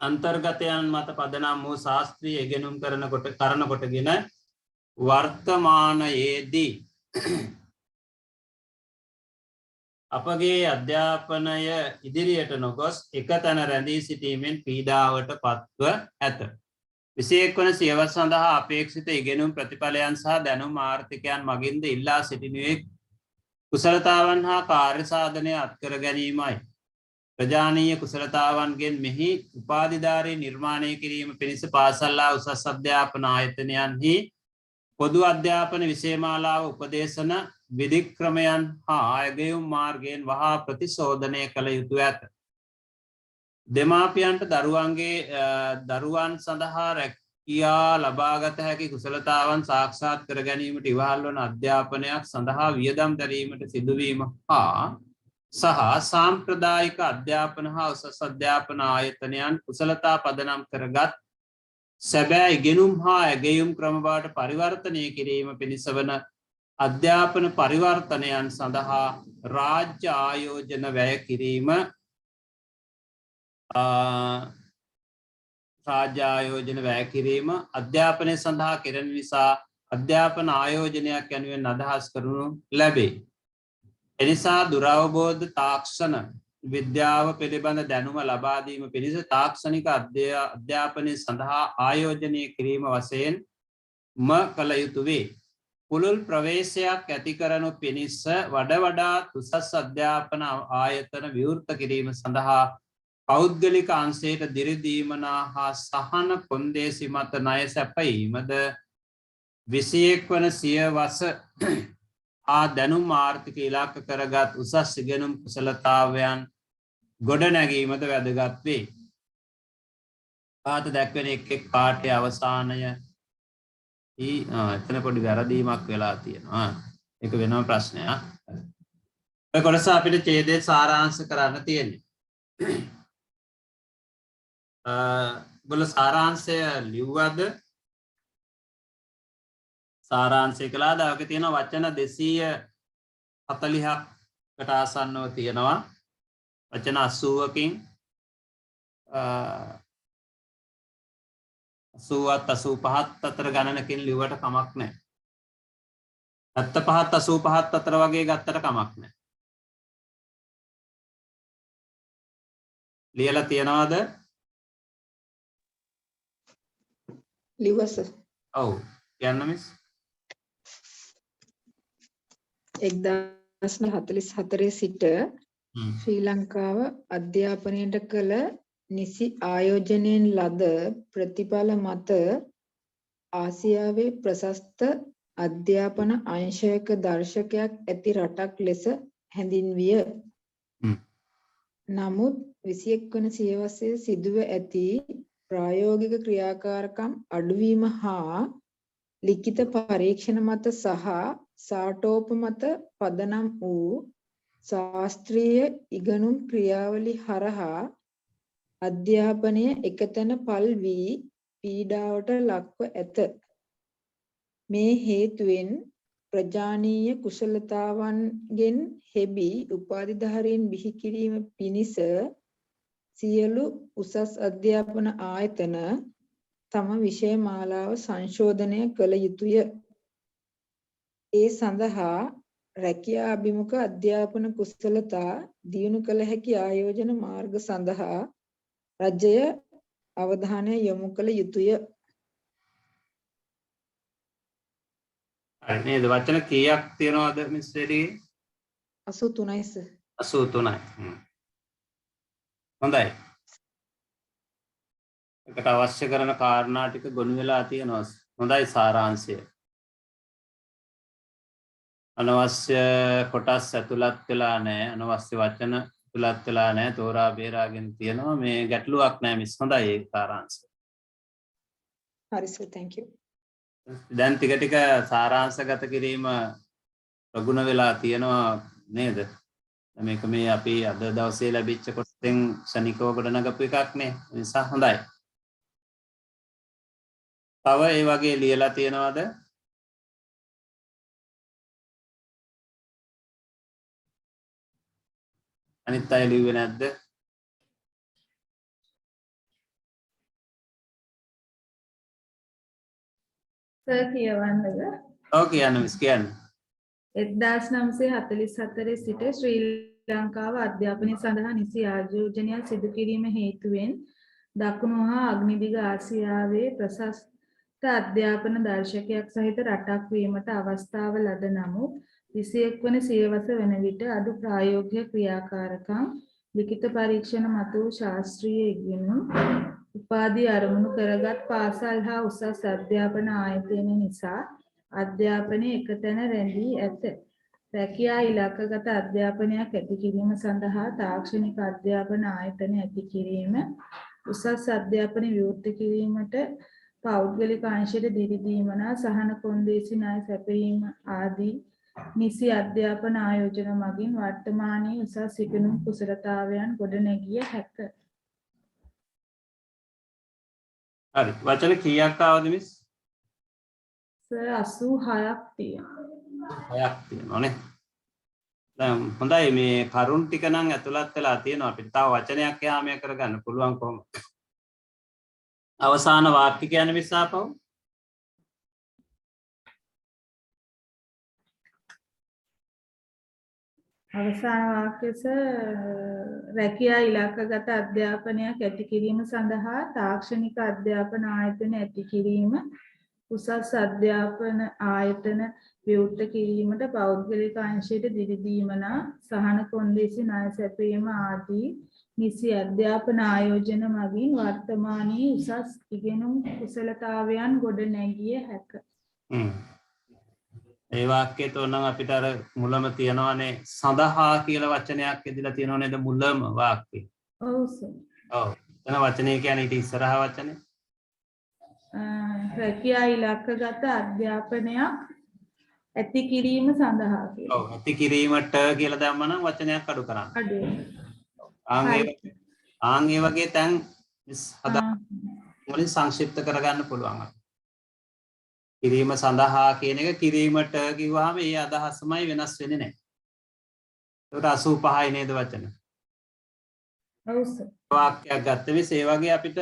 අන්තර්ගතයන් මත පදනම් වූ ශාස්ත්‍රීය ඉගෙනුම් කරන කොටගෙන වර්තමානයේදී අපගේ අධ්‍යාපනය ඉදිරියට නොගොස් එක තැන රැඳී සිටීමෙන් පීඩාවට පත්ව ඇත. 21 වන සියවස් සඳහා අපේක්ෂිත ඉගෙනුම් ප්‍රතිඵලයන් සහ දැනුම් ආර්ථිකයන් මගින්ද ඉල්ලා සිටිනුයේ කුසලතාවන් හා කාර්ය සාධනය අත්කර ගැනීමයි. ප්‍රජානීය කුසලතාවන්ගෙන් මෙහි උපාධිධාරී නිර්මාණය කිරීම පිණිස පාසල්ලා උසස් අධ්‍යාපන ආයතනයන්හි පොදු අධ්‍යාපන විෂයමාලාව උපදේශන විධික්‍රමයන් හා අයගයුම් මාර්ගයෙන් වහා ප්‍රතිශෝධනය කළ යුතු ඇත. දෙමාපියන්ට දරුවන් සඳහා රැකියා ලබාගත හැකි කුසලතාවන් සාක්ෂාත් කර ගැනීමට ඉවහල් වන අධ්‍යාපනයක් සඳහා වියදම් දැරීමට සිදුවීම හා සහ සාම්ප්‍රදායික අධ්‍යාපන හා උසස් අධ්‍යාපන ආයතනයන් කුසලතා පදනම් කරගත් සැබෑ ඉගෙනුම් හා ඇගයුම් ක්‍රම බවට පරිවර්තනය කිරීම පිණිස වන අධ්‍යාපන පරිවර්තනයන් සඳහා රාජ්‍ය ආයෝජන වැය කිරීම අධ්‍යාපනය සඳහා කෙරෙන නිසා අධ්‍යාපන ආයෝජනයක් යනුවෙන් අදහස් කරනු ලැබේ. එනිසා දුරවබෝධ තාක්ෂණ විද්‍යාව පිළිබඳ දැනුම ලබාදීම පිණිස තාක්ෂණික අධ්‍යාපනය සඳහා ආයෝජනය කිරීම වශයෙන් කළ යුතු වේ. පුළුල් ප්‍රවේශයක් ඇති කරනු පිණිස වඩා උසස් අධ්‍යාපන ආයතන විවෘත කිරීම සඳහා පෞද්ගලික අංශයට දිරිදීමනා හා සහන කොන්දේසි මත ණය සැපයීමද 21 වන සියවස දැනුම් ආර්ථික ඉලක්ක කරගත් උසස් ඉගෙනුම් කුසලතාවයන් ගොඩනැගීමද වැදගත් වේ. පාත දැක්වෙන එක් පාඨය අවසානය එතන පොඩි වැරදීමක් වෙලා තියෙනවා. ඒක වෙනම ප්‍රශ්නයක්. ඔය කොටස අපිට ඡේදයේ සාරාංශ කරන්න තියෙන්නේ. බල සාරාංශය ලිව්වද? සාරාංශය කළාද? ඔක තියෙන වචන 240කට ආසන්නව තියෙනවා. වචන 80කින් 80ත් 85ත් අතර ගණනකින් ලිව්වට කමක් නැහැ. 75ත් 85ත් අතර වගේ ගත්තට කමක් නැහැ. ලියලා තියනවද? ලිවස. ඔව්. කියන්න මිස්. 1944 සිට ශ්‍රී ලංකාව අධ්‍යාපනයට කළ නිසි ආයෝජනයෙන් ලද ප්‍රතිඵල මත ආසියාවේ ප්‍රශස්ත අධ්‍යාපන අංශයක දර්ශකයක් ඇති රටක් ලෙස හැඳින්විය. නමුත් 21 වන සියවසේ සිදුව ඇති ප්‍රායෝගික ක්‍රියාකාරකම් අඩුවීම හා ලිඛිත පරීක්ෂණ මත සහ සාටෝප මත පදනම් වූ ශාස්ත්‍රීය ඉගෙනුම් ක්‍රියාවලි හරහා අධ්‍යාපනය එකතැන පල් වී පීඩාවට ලක්ව ඇත. මේ හේතුවෙන් ප්‍රජානීය කුසලතාවන්ගෙන් හෙබි උපාධිධාරීන් බිහි කිරීම පිණිස සියලු උසස් අධ්‍යාපන ආයතන තම විෂය මාලාව සංශෝධනය කළ යුතුය. ඒ සඳහා රැකියා අභිමුඛ අධ්‍යාපන කුසලතා දියුණු කළ හැකි ආයෝජන මාර්ග සඳහා රජය අවධානය යොමු කළ යුතුය. හරි නේද? වචන කීයක් තියෙනවද මිස් රෙඩි? 83යි සර්. 83යි. හොඳයි. ඒකට අවශ්‍ය කරන කාරණා ටික ගොනු වෙලා තියෙනවා. හොඳයි සාරාංශය. අනවශ්‍ය කොටස් ඇතුළත් වෙලා නැහැ. අනවශ්‍ය වචන ඇතුළත් වෙලා නැහැ. තෝරා බේරාගෙන තියෙනවා. මේ ගැටලුවක් නැහැ මිස්. හොඳයි ඒ සාරාංශය. හරි සර්, thank you. දැන් ටික ටික සාරාංශගත කිරීම ප්‍රගුණ වෙලා තියෙනවා නේද? මේක මේ අපි අද දවසේ ලැබිච්ච කොටෙන් ශනිකව ගොඩනගපු එකක් නේ. ඒ නිසා හොඳයි. තව ඒ වගේ ලියලා තියෙනවද? අනිත් අය ලිව්වේ නැද්ද? සර් කියවන්නද? ඔව් කියන්න මිස් කියන්න. 1944 සිට ශ්‍රී ලංකාව අධ්‍යාපනය සඳහා නිසි ආයෝජනයක් සිදු කිරීම හේතුවෙන් දකුණු හා අග්නිදිග ආසියාවේ ප්‍රශස්ත අධ්‍යාපන දර්ශකයක් සහිත රටක් වීමට අවස්ථාව ලද නමුත් 21 වන සියවස වන විට අඩු ප්‍රායෝගික ක්‍රියාකාරකම් ලිඛිත පරීක්ෂණ මතු ශාස්ත්‍රීය ඉගෙනුම් උපාධි අරමුණු කරගත් පාසල් හා උසස් අධ්‍යාපන ආයතන නිසා අධ්‍යාපනය එකතැන රැඳී ඇත. රැකියා ඉලක්කගත අධ්‍යාපනයක් ඇති කිරීම සඳහා තාක්ෂණික අධ්‍යාපන ආයතන ඇති කිරීම, උසස් අධ්‍යාපන විවෘත කිරීමට පෞද්ගලික අංශයට දිරිදීමනා සහන කොන්දේසි ණය සැපයීම ආදී නිසි අධ්‍යාපන ආයෝජන මගින් වර්තමානයේ උසස් ඉගෙනුම් කුසලතාවයන් ගොඩනැගිය හැක. හරි. වචන කීයක් ආවද මිස්? සර් 86ක් තියෙනවා. 6ක් තියෙනවානේ. දැන් හොඳයි මේ කරුණ ටික නම් ඇතුළත් වෙලා තියෙනවා. අපිට තව වචනයක් යාමය කරගන්න පුළුවන් කොහොමද? අවසාන වාක්‍ය කියන්නේ මිස් ආපහු? අවසාන වාක්‍යය රැකියා ඉලක්කගත අධ්‍යාපනයක් ඇති කිරීම සඳහා තාක්ෂණික අධ්‍යාපන ආයතන ඇති කිරීම, උසස් අධ්‍යාපන ආයතන විවෘත කිරීමට පෞද්ගලික අංශයට දිරිදීමනා සහන කොන්දේසි ණය සැපයීම ආදී නිසි අධ්‍යාපන ආයෝජන මගින් වර්තමානයේ උසස් ඉගෙනුම් කුසලතාවයන් ගොඩනැගිය හැක. ඒ වාක්‍යයට ඕනනම් අපිට අර මුලම තියනවානේ සඳහා කියලා වචනයක් ඉදලා තියෙනව නේද මුලම වාක්‍යෙ. ඔව් සර්. ඔව්. එතන වචනේ කියන්නේ ඊට ඉස්සරහා වචනේ. රැකියා ඉලක්කගත අධ්‍යාපනයක් ඇති කිරීම සඳහා කියලා. ඔව් ඇති කිරීමට කියලා දැම්මනම් වචනයක් අඩු කරන්න. අඩු. ආන් ඒ වගේ තැන් හදා වලින් සංක්ෂිප්ත කරගන්න පුළුවන්. කිරීම සඳහා කියන එක කිරීමට කිව්වහම ඒ අදහසමයි වෙනස් වෙන්නේ නැහැ. ඒකට 85යි නේද වචන? ඔව් සර්. වාක්‍යයක් ගත්ත විස ඒ වගේ අපිට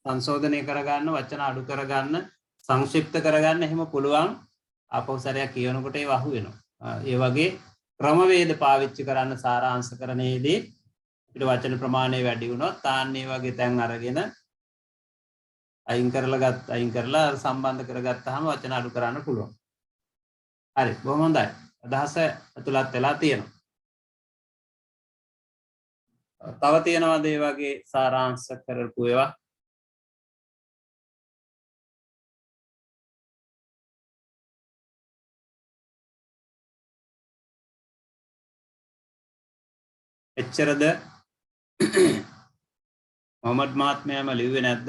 සංශෝධනය කරගන්න, වචන අඩු කරගන්න, සංක්ෂිප්ත කරගන්න එහෙම පුළුවන්. ආපහු සැරයක් කියනකොට ඒව අහු වෙනවා. ඒ වගේ ක්‍රමවේද පාවිච්චි කරන්න සාරාංශකරණයේදී අපිට වචන ප්‍රමාණය වැඩි වුණොත් තාන්න ඒ වගේ තැන් අරගෙන අයින් කරලා සම්බන්ධ කරගත්තාම වචන අඩු කරන්න පුළුවන්. හරි, බොහොම හොඳයි. අදහස ඇතුළත් වෙලා තියෙනවා. තව තියෙනවද ඒ වගේ සාරාංශ කරපු ඒවා? එච්චරද? මොහමඩ් මහත්මයාම ලිව්වේ නැද්ද?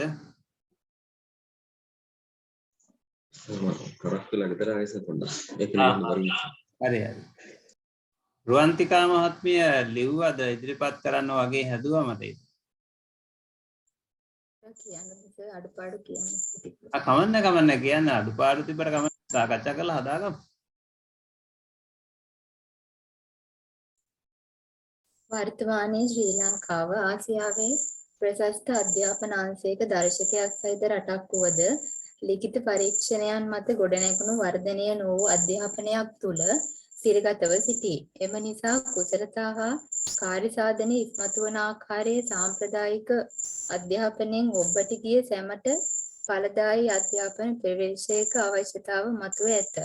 කරක් වෙලා ගෙදර ආයෙත් පොඩ්ඩක් ඒක ලියන්න බැරි. හරි. රුවන්තිකා මහත්මිය ලිව්වද ඉදිරිපත් කරන්න වගේ හැදුවමද ඒක? කියන්න අඩුපාඩු කියන්න. කමන්න කියන්න අඩුපාඩු තිබ්බට කමන්න සාකච්ඡා කරලා හදාගමු. වර්තමානයේ ශ්‍රී ලංකාව ආසියාවේ ප්‍රශස්ත අධ්‍යාපන අංශයක දර්ශකයක් සහිත රටක් වුවද ලිඛිත පරීක්ෂණයන් මත ගොඩනැගුණු වර්ධනය නොවූ අධ්‍යාපනයක් තුළ සිරගතව සිටී. එම නිසා කුසලතා හා කාර්ය සාධන ඉස්මතු වන ආකාරයේ සාම්ප්‍රදායික අධ්‍යාපනයෙන් ඔබට ගිය සැමට ඵලදායී අධ්‍යාපන පරිවේශයක අවශ්‍යතාව මතුව ඇත.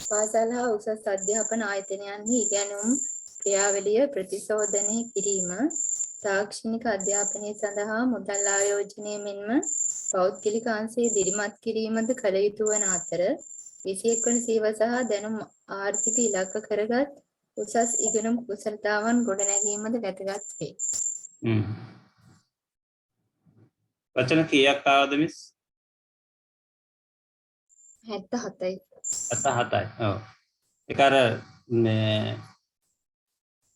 පාසල් හා උසස් අධ්‍යාපන ආයතනයන්හි ඉගෙනුම් ක්‍රියාවලිය ප්‍රතිශෝධනය කිරීම, තාක්ෂණික අධ්‍යාපනය සඳහා මුදල් ආයෝජනය මෙන්ම පෞද්ගලික අංශයේ දිරිමත් කිරීමද කළ යුතු වන අතර 21 වන සියවස හා දැනුම් ආර්ථික ඉලක්ක කරගත් උසස් ඉගෙනුම් කුසලතාවන් ගොඩනැගීමද වැදගත් වේ. වචන කීයක් ආවද මිස්? 77යි. 77යි. ඔව්. ඒක අර මේ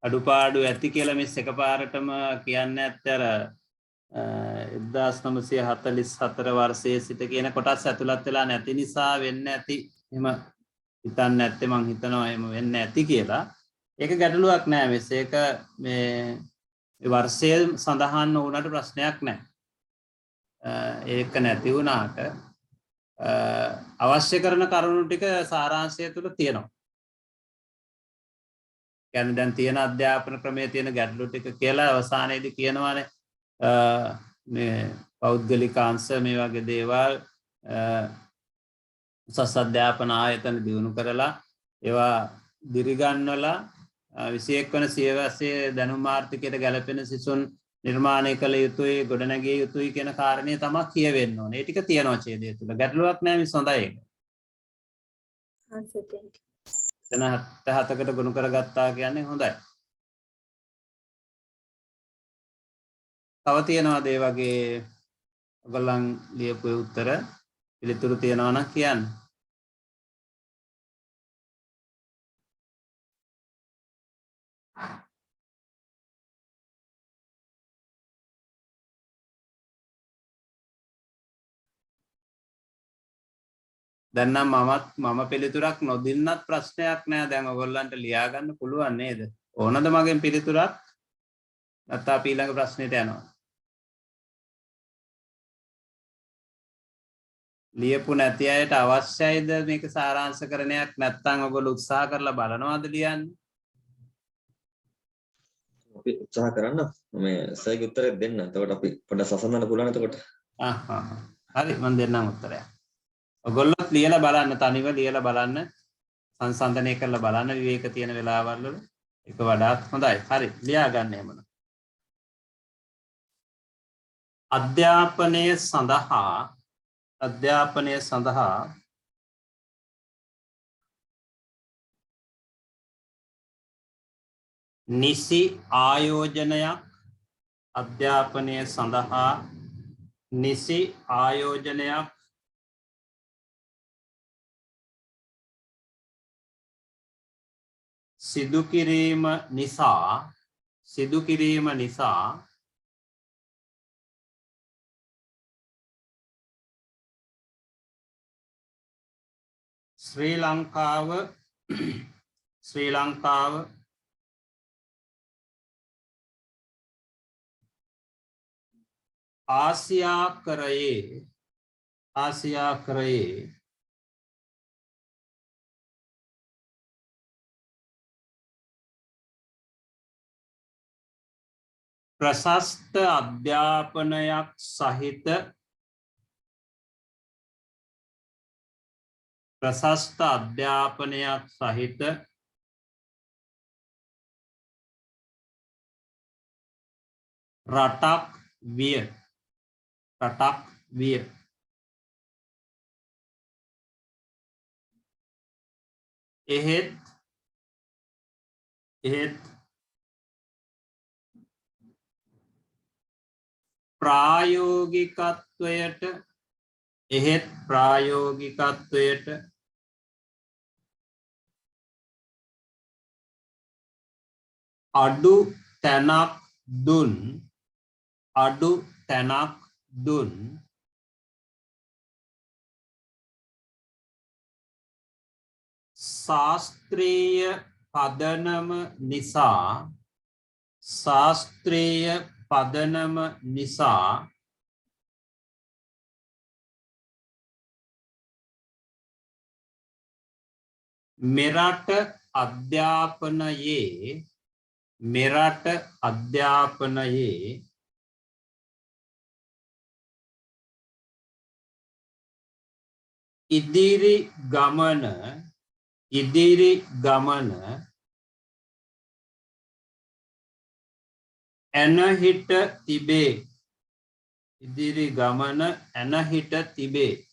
අඩුපාඩු ඇති කියලා මිස් එකපාරටම කියන්නේ නැත්තේ අර 1944 වර්ෂයේ සිට කියන කොටස් ඇතුළත් වෙලා නැති නිසා වෙන්නේ නැති. එහෙම හිතන්නේ නැත්තේ මං හිතනවා එහෙම වෙන්නේ නැති කියලා. ඒක ගැටලුවක් නෑ මිස්. ඒක මේ වර්ෂය සඳහන් වුණාට ප්‍රශ්නයක් නෑ. ඒක නැති වුණාට අවශ්‍ය කරන කරුණු ටික සාරාංශය තුළ තියෙනවා. කියන්නේ දැන් තියෙන අධ්‍යාපන ක්‍රමයේ තියෙන ගැටලු ටික කියලා අවසානයේදී කියනවානේ මේ පෞද්ගලික අංශ මේ වගේ දේවල් උසස් අධ්‍යාපන ආයතන දියුණු කරලා ඒවා දිරිගන්වලා 21 වන සියවසේ දැනුම් ආර්ථිකයට ගැලපෙන සිසුන් නිර්මාණය කළ යුතුයි ගොඩනැගිය යුතුයි කියන කාරණේ තමයි කියවෙන්න ඕනේ. ඒ ටික තියෙනවා ඡේදය තුල. ගැටලුවක් නැහැ මිස් හොඳයි ඒක. එතන 77කට ගුණ කරගත්තා කියන්නේ හොඳයි. තව තියෙනවාද ඒ වගේ ඔයගොල්ලන් ලියපු උත්තර පිළිතුරු තියෙනවා නම් කියන්න. දැන් නම් මම පිළිතුරක් නොදින්නත් ප්‍රශ්නයක් නෑ. දැන් ඔයගොල්ලන්ට ලියා ගන්න පුළුවන් නේද? ඕනද මගෙන් පිළිතුරක්? නැත්නම් අපි ඊළඟ ප්‍රශ්නෙට යනවා. ලියපු නැති අයට අවශ්‍යයිද මේක සාරාංශකරණයක්? නැත්නම් ඔයගොල්ලෝ උත්සාහ කරලා බලනවාද ලියන්න? අපි උත්සාහ කරන්න මේ සර්ගේ උත්තරේ දෙන්න. එතකොට අපි පොඩ්ඩක් සසඳන්න පුළුවන් එතකොට. හරි මම දෙන්නම් උත්තරය. ඔයගොල්ලොත් ලියලා බලන්න, තනිව ලියලා බලන්න, සංසන්දනය කරලා බලන්න විවේක තියෙන වෙලාවල් වල ඒක වඩාත් හොඳයි. හරි ලියා ගන්න එමුන. අධ්‍යාපනය සඳහා නිසි ආයෝජනයක් සිදු කිරීම නිසා ශ්‍රී ලංකාව ආසියාකරයේ ප්‍රශස්ත අධ්‍යාපනයක් සහිත රටක් විය. එහෙත් ප්‍රායෝගිකත්වයට අඩු තැනක් දුන් ශාස්ත්‍රීය පදනම නිසා මෙරට අධ්‍යාපනයේ ඉදිරි ගමන ඇනහිට තිබේ.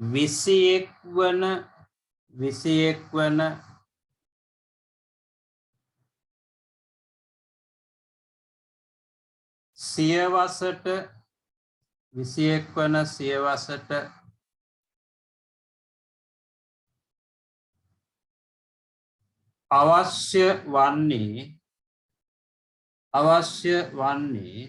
විසියෙක් වන සියවසට 21 වන සියවසට අවශ්‍ය වන්නේ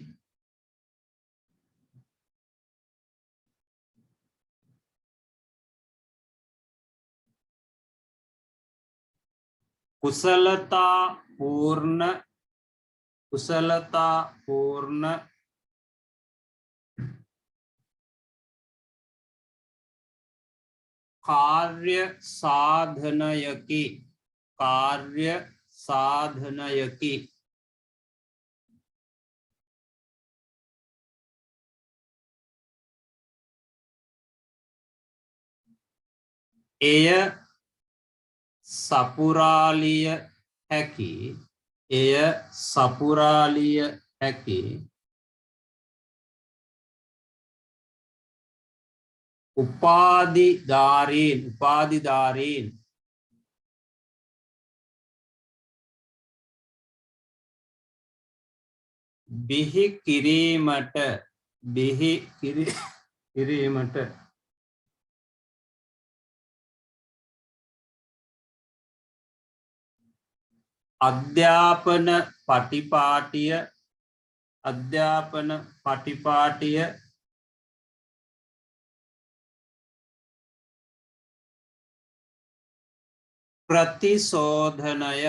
කුසලතා පූර්ණ कार्य साधनयकी एय सपुरालिय हैकी उपाधिदारीन बिहि किरीमट अध्यापन पटिपाटिय प्रतिशोधनय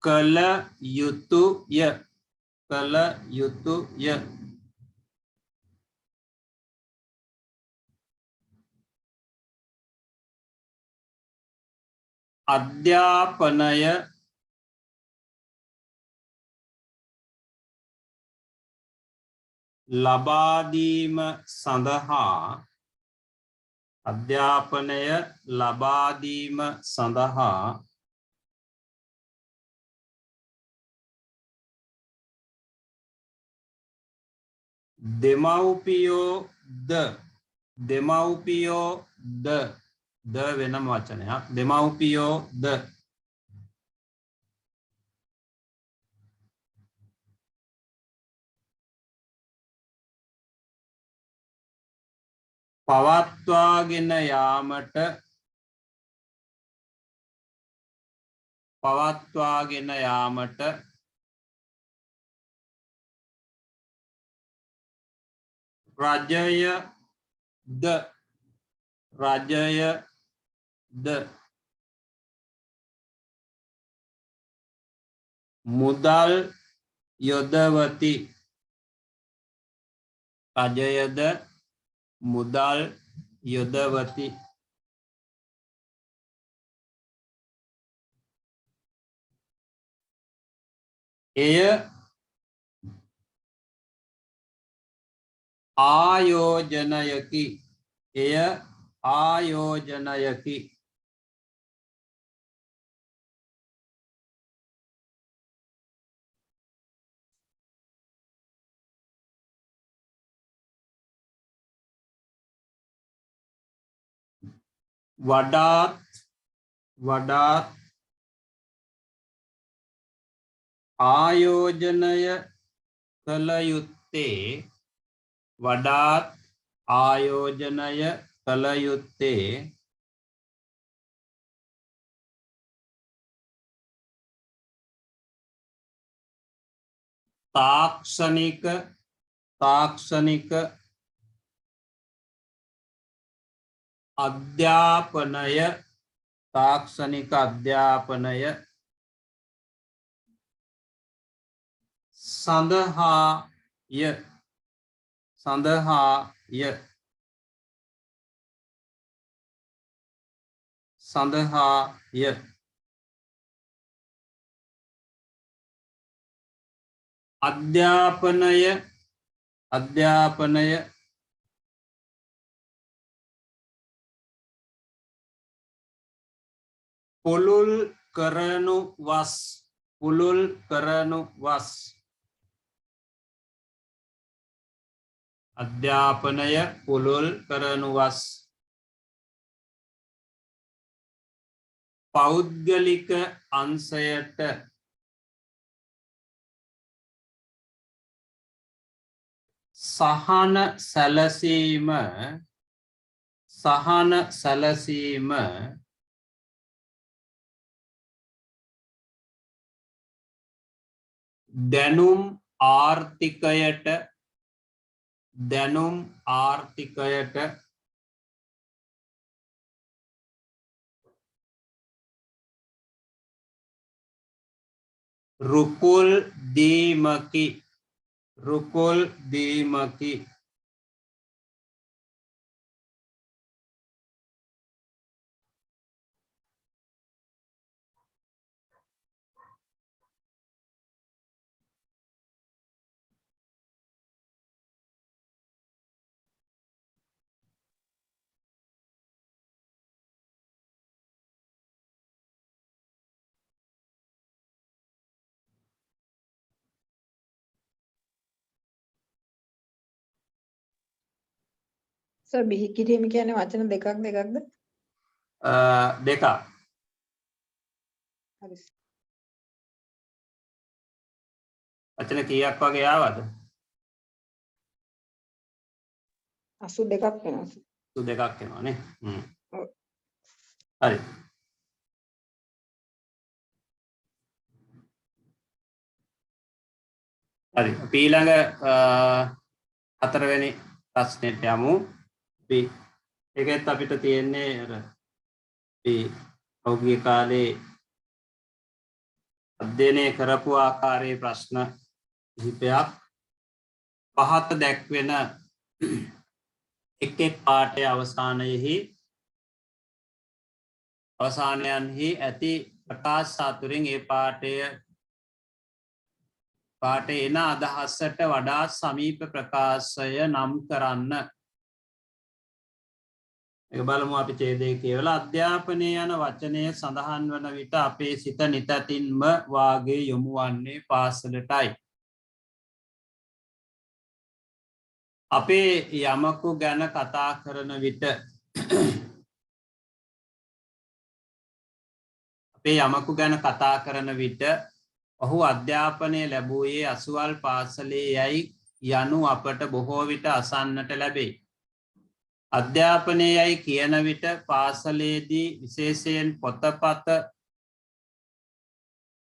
कलयुतुय अध्यापनय लबादीम सඳහා දෙමව්පියෝ වෙනම වචනයක් දෙමව්පියෝ පවත්වාගෙන යාමට රජයද මුදල් යොදවති එය ආයෝජනයකි වඩාත් ආයෝජනය කළ යුත්තේ තාක්ෂණික අධ්‍යාපනය සඳහාය අධ්‍යාපනය පුළුල් කරනු වස් අධ්‍යාපනය පුළුල් කරනු වස් පෞද්ගලික අංශයට සහන සැලසීම දැනුම් ආර්ථිකයට රුකුල් දීමකි සර් බිහි කිරීම කියන්නේ වචන දෙකක්ද? දෙකක්. හරි. වචන කීයක් වගේ ආවද? 82ක් වෙනවා සර්. 82ක් එනවා නේ. ඔව්. හරි. හරි. අපි ඊළඟ හතරවෙනි ප්‍රශ්නෙට යමු. අපි ඒකෙත් අපිට තියෙන්නේ අර අපි පෞද්ගලික කාලේ අධ්‍යයනය කරපු ආකාරයේ ප්‍රශ්න කිහිපයක් පහත දැක්වෙන එක් පාඨයේ අවසානයන්හි ඇති ප්‍රකාශ අතුරින් ඒ පාඨයේ එන අදහසට වඩා සමීප ප්‍රකාශය නම් කරන්න. ඒක බලමු අපි ඡේදයේ කියවලා අධ්‍යාපනය යන වචනය සඳහන් වන විට අපේ සිත නිතැතින්ම වාගේ යොමු වන්නේ පාසලටයි. අපේ යමකු ගැන කතා කරන විට ඔහු අධ්‍යාපනය ලැබුවේ අසුවල් පාසලේ යයි යනු අපට බොහෝ විට අසන්නට ලැබේ. අධ්‍යාපනය යයි කියන විට පාසලේදී විශේෂයෙන් පොතපත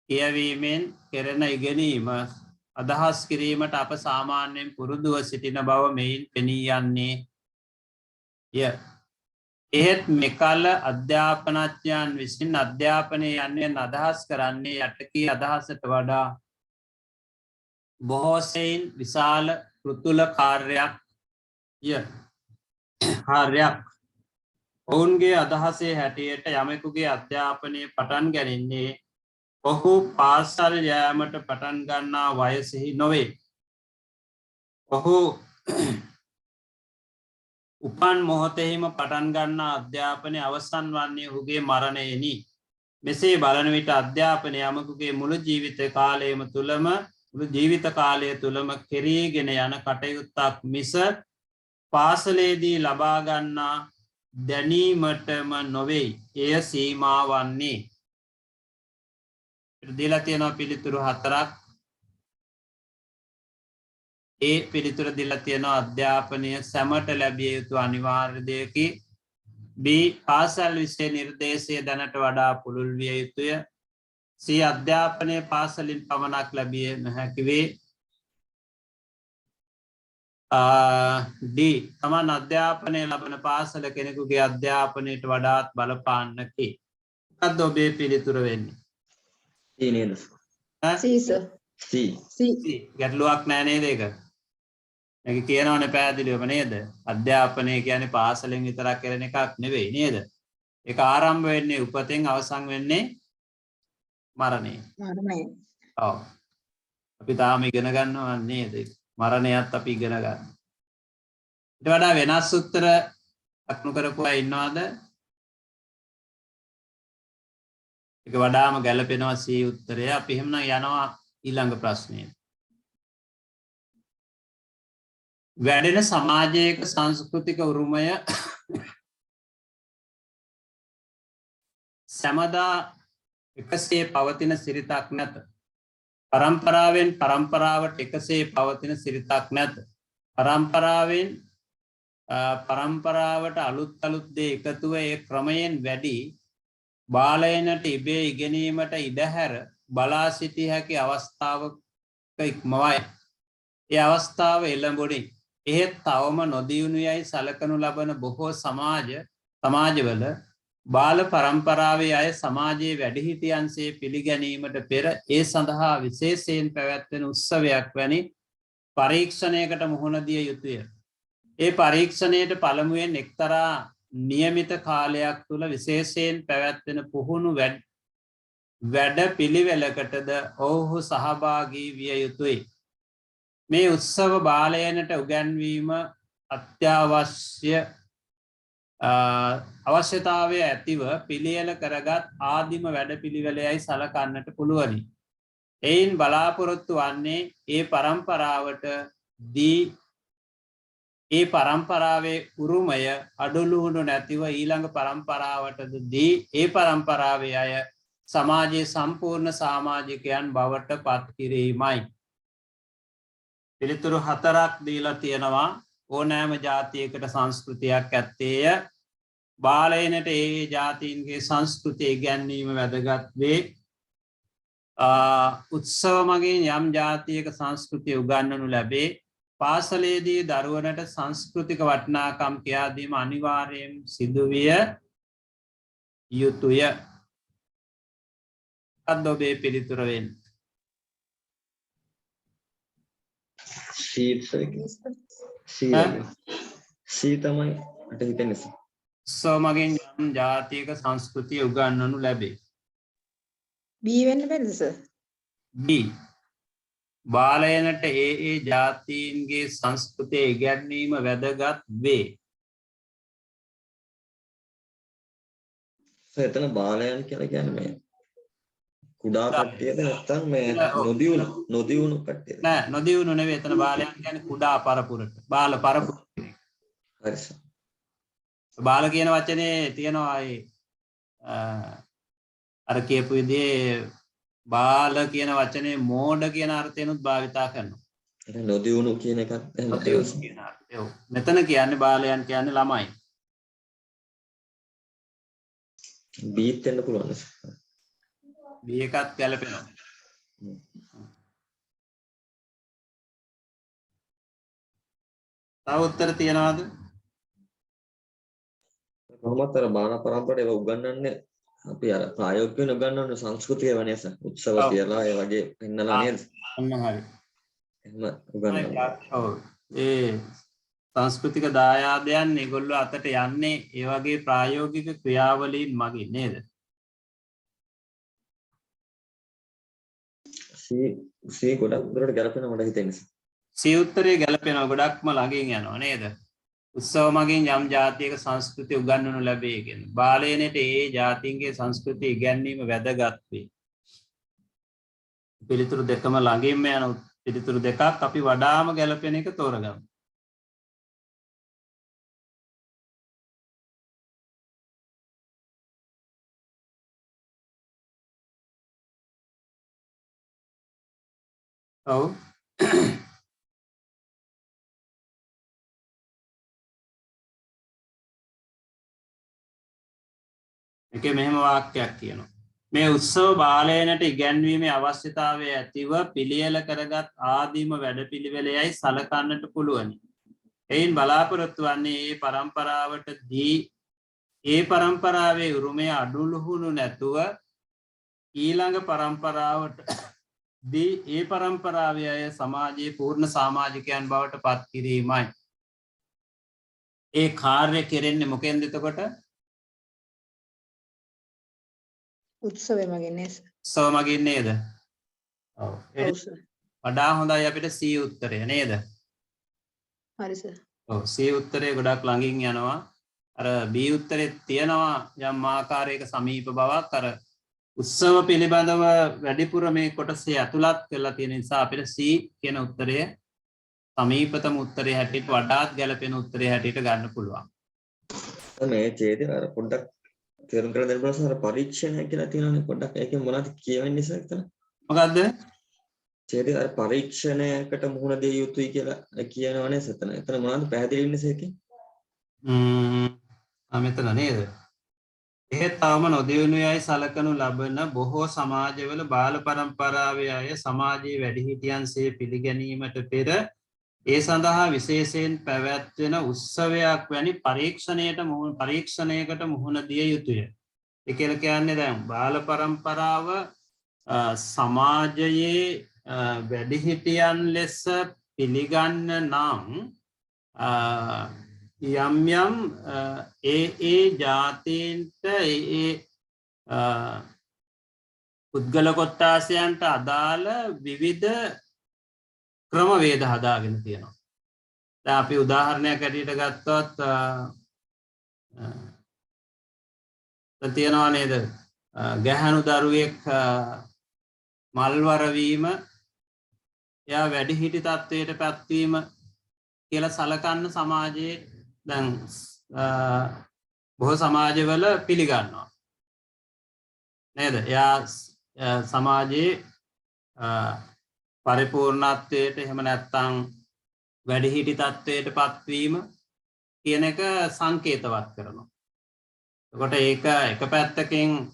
කියවීමෙන් කෙරෙන ඉගෙනීම අදහස් කිරීමට අප සාමාන්‍යයෙන් පුරුදුව සිටින බව මෙයින් පෙනී යන්නේ ය. එහෙත් මෙකල අධ්‍යාපනඥයන් විසින් අධ්‍යාපනය යන්නේ අදහස් කරන්නේ යටකී අදහසට වඩා බොහෝ සෙයින් විශාල පෘතුල කාර්යයක්. ඔවුන්ගේ අදහසේ හැටියට යමෙකුගේ අධ්‍යාපනය පටන් ගැනින්නේ ඔහු පාසල් යෑමට පටන් ගන්නා වයසෙහි නොවේ. ඔහු උපන් මොහොතෙහිම පටන් ගන්නා අධ්‍යාපනය අවසන් වන්නේ ඔහුගේ මරණයෙනි. මෙසේ බලන විට අධ්‍යාපනය යමකුගේ මුළු ජීවිත කාලය තුළම කෙරීගෙන යන කටයුත්තක් මිස පාසලේදී ලබා ගන්නා දැනීමටම නොවේ. එය සීමා වන්නේ. දීලා තියෙනවා පිළිතුරු 4ක්. ඒ පිළිතුර දීලා තියෙනවා අධ්‍යාපනය සැමට ලැබිය යුතු අනිවාර්ය දෙයකි. B පාසල් විෂය නිර්දේශය දැනට වඩා පුළුල් විය යුතුය. C අධ්‍යාපනය පාසලින් පමණක් ලැබිය නොහැකි වේ. D තමන් අධ්‍යාපනය ලබන පාසල කෙනෙකුගේ අධ්‍යාපනයට වඩාත් බලපාන්නකි. මොකක්ද ඔබේ පිළිතුර වෙන්නේ? C නේද? C sir. C. ගැටලුවක් නෑ නේද ඒක? මේක කියනවනේ පැහැදිලිවම නේද? අධ්‍යාපනය කියන්නේ පාසලෙන් විතරක් කරන එකක් නෙවෙයි නේද? ඒක ආරම්භ වෙන්නේ උපතෙන් අවසන් වෙන්නේ මරණයෙන්. ඔව්. අපි තාම ඉගෙන ගන්නවා නේද? මරණයත් අපි ඉගෙන ගන්න. ඊට වඩා වෙනස් උත්තර අක්නු කරපු අය ඉන්නවද? ඒක වඩාම ගැළපෙනවා C උත්තරය. අපි එහෙනම් යනවා ඊළඟ ප්‍රශ්නයට. වැඩෙන සමාජයක සංස්කෘතික උරුමය සැමදා එකසේ පවතින සිරිතක් නැත. පරම්පරාවෙන් පරම්පරාවට එකසේ පවතින සිරිතක් නැත. පරම්පරාවෙන් පරම්පරාවට අලුත් දේ එකතුව ඒ ක්‍රමයෙන් වැඩි බාලයනට ඉබේ ඉගෙනීමට ඉඩහැර බලා සිටිය හැකි අවස්ථාවක ඉක්මවයි. ඒ අවස්ථාව එළඹුණි. එහෙත් තවම නොදියුණු යයි සලකනු ලබන බොහෝ සමාජවල බාල පරම්පරාවේ අය සමාජයේ වැඩිහිටියන්සේ පිළිගැනීමට පෙර ඒ සඳහා විශේෂයෙන් පැවැත්වෙන උත්සවයක් වැනි පරීක්ෂණයකට මුහුණ දිය යුතුය. ඒ පරීක්ෂණයට පළමුවෙන් එක්තරා නියමිත කාලයක් තුළ විශේෂයෙන් පැවැත්වෙන පුහුණු වැඩ පිළිවෙලකටද ඔවුහු සහභාගී විය යුතුයි. මේ උත්සව බාලයනට උගැන්වීම අවශ්‍යතාවය ඇතිව පිළියෙල කරගත් ආදිම වැඩ පිළිවෙලයයි සලකන්නට පුළුවනි. එයින් බලාපොරොත්තු වන්නේ ඒ පරම්පරාවට ඒ පරම්පරාවේ උරුමය අඩුලුහුණු නැතිව ඊළඟ පරම්පරාවටද දී ඒ පරම්පරාවේ අය සමාජයේ සම්පූර්ණ සාමාජිකයන් බවට පත් කිරීමයි. පිළිතුරු 4ක් දීලා තියෙනවා. ඕනෑම ජාතියකට සංස්කෘතියක් ඇත්තේය. බාලයනට ඒ ජාතීන්ගේ සංස්කෘතිය ඉගැන්වීම වැදගත් වේ. උත්සව මගින් යම් ජාතියක සංස්කෘතිය උගන්වනු ලැබේ. පාසලේදී දරුවනට සංස්කෘතික වටිනාකම් කියා දීම අනිවාර්යයෙන් සිදුවිය යුතුය. අද ඔබේ පිළිතුර වෙන්නේ. සී තමයි මට හිතෙන්නේ. උත්සව මගින් යම් ජාතියක සංස්කෘතිය උගන්වනු ලැබේ. B වෙන්න බැරිද සර්? B. බාලයනට ඒ ජාතීන්ගේ සංස්කෘතිය ඉගැන්වීම වැදගත් වේ. එතන බාලයන් කියලා කියන්නේ මේ කුඩා කට්ටියද නැත්නම් මේ නොදියුණු කට්ටියද? නෑ නොදියුණු නෙවෙයි. එතන බාලයන් කියන්නේ කුඩා පරපුරට. බාල පරපුර. හරි සර්. බාල කියන වචනේ තියෙනවා අර කියපු විදිහේ බාල කියන වචනේ මෝඩ කියන අර්ථයෙන්ුත් භාවිතා කරනවා. ඒක නොදියුණු කියන එකත් එහෙම තියෙනවා. මෙතන කියන්නේ බාලයන් කියන්නේ ළමයි. බීත් වෙන්න පුළුවන්. බී එකත් ගැලපෙනවා. තව උත්තර තියනවාද? කොහොමද අර බාල පරම්පරාවට ඒවා උගන්වන්නේ අපි අර ප්‍රායෝගිකව උගන්වන සංස්කෘතිය වනේස උත්සව කියලා ඒ වගේ පෙන්නලා නේද? අන්න හරි. එහෙම උගන්වනවා. ඔව්. ඒ සංස්කෘතික දායාදයන් ඒගොල්ලෝ අතට යන්නේ ඒ වගේ ප්‍රායෝගික ක්‍රියාවලීන් මගින් නේද? සී ගොඩක් දුරට ගැලපෙනවා මට හිතෙන්නේ. සී උත්තරේ ගැලපෙනවා ගොඩක්ම ළඟින් යනවා නේද? උත්සව මගින් යම් ජාතියක සංස්කෘතිය උගන්වනු ලැබේ කියන්නේ. බාලයනට ඒ ජාතීන්ගේ සංස්කෘතිය ඉගැන්වීම වැදගත් වේ. පිළිතුරු දෙකම ළඟින්ම යන පිළිතුරු දෙකක් අපි වඩාම ගැලපෙන එක තෝරගමු. ඔව්. එකේ මෙහෙම වාක්‍යයක් කියනවා. මේ උත්සව බාලයනට ඉගැන්වීමේ අවශ්‍යතාවය ඇතිව පිළියෙල කරගත් ආදීම වැඩපිළිවෙලයයි සලකන්නට පුළුවනි. එයින් බලාපොරොත්තු වන්නේ ඒ පරම්පරාවට දී ඒ පරම්පරාවේ උරුමය අඩුලුහුණු නැතුව ඊළඟ පරම්පරාවට දී ඒ පරම්පරාවේ අය සමාජයේ පූර්ණ සමාජිකයන් බවට පත් කිරීමයි. ඒ කාර්ය කෙරෙන්නේ මොකෙන්ද එතකොට? උත්සවය මගින් නේද? උත්සව මගින් නේද? ඔව්. වඩා හොඳයි අපිට C උත්තරය නේද? හරි සර්. ඔව් C උත්තරේ ගොඩක් ළඟින් යනවා. අර B උත්තරේ තියෙනවා යම් ආකාරයක සමීප බවක්. අර උත්සව පිළිබඳව වැඩිපුර මේ කොටසේ ඇතුළත් කරලා තියෙන නිසා අපිට C කියන උත්තරය සමීපතම උත්තරේ හැටියට වඩාත් ගැළපෙන උත්තරේ හැටියට ගන්න පුළුවන්. මේ ඡේදය අර පොඩ්ඩක් තේරුම් කරලා දෙන්න පුළුවන් සර් පරීක්ෂණය කියලා තියෙනවානේ පොඩ්ඩක් ඒකෙන් මොනවද කියවෙන්නේ සර් එතන? මොකද්ද? ඡේදය අර පරීක්ෂණයකට මුහුණ දිය යුතුයි කියලා කියනවනේ එතන. එතන මොනවද පැහැදිලි වෙන්නේ සර් ඒකෙන්? මෙතන නේද? එහෙත් තවම නොදියුණු යයි සලකනු ලබන බොහෝ සමාජවල බාල පරම්පරාවේ අය සමාජයේ වැඩිහිටියන්සේ පිළිගැනීමට පෙර ඒ සඳහා විශේෂයෙන් පැවැත්වෙන උත්සවයක් වැනි පරීක්ෂණයකට මුහුණ දිය යුතුය. ඒ කියලා කියන්නේ දැන් බාල පරම්පරාව සමාජයේ වැඩිහිටියන් ලෙස පිළිගන්න නම් යම් යම් ඒ ජාතීන්ට ඒ පුද්ගල කොට්ටාසයන්ට අදාළ විවිධ ක්‍රමවේද හදාගෙන තියෙනවා. දැන් අපි උදාහරණයක් ඇටියට ගත්තොත් තියෙනවා නේද? ගැහැණු දරුවෙක් මල්වර වීම එයා වැඩිහිටි තත්වයට පැත්වීම කියලා සලකන්න සමාජයේ දැන් බොහෝ සමාජවල පිළිගන්නවා නේද? එයා සමාජයේ පරිපූර්ණත්වයට එහෙම නැත්නම් වැඩිහිටි තත්වයට පත්වීම කියන එක සංකේතවත් කරනවා. එතකොට ඒක එක පැත්තකින්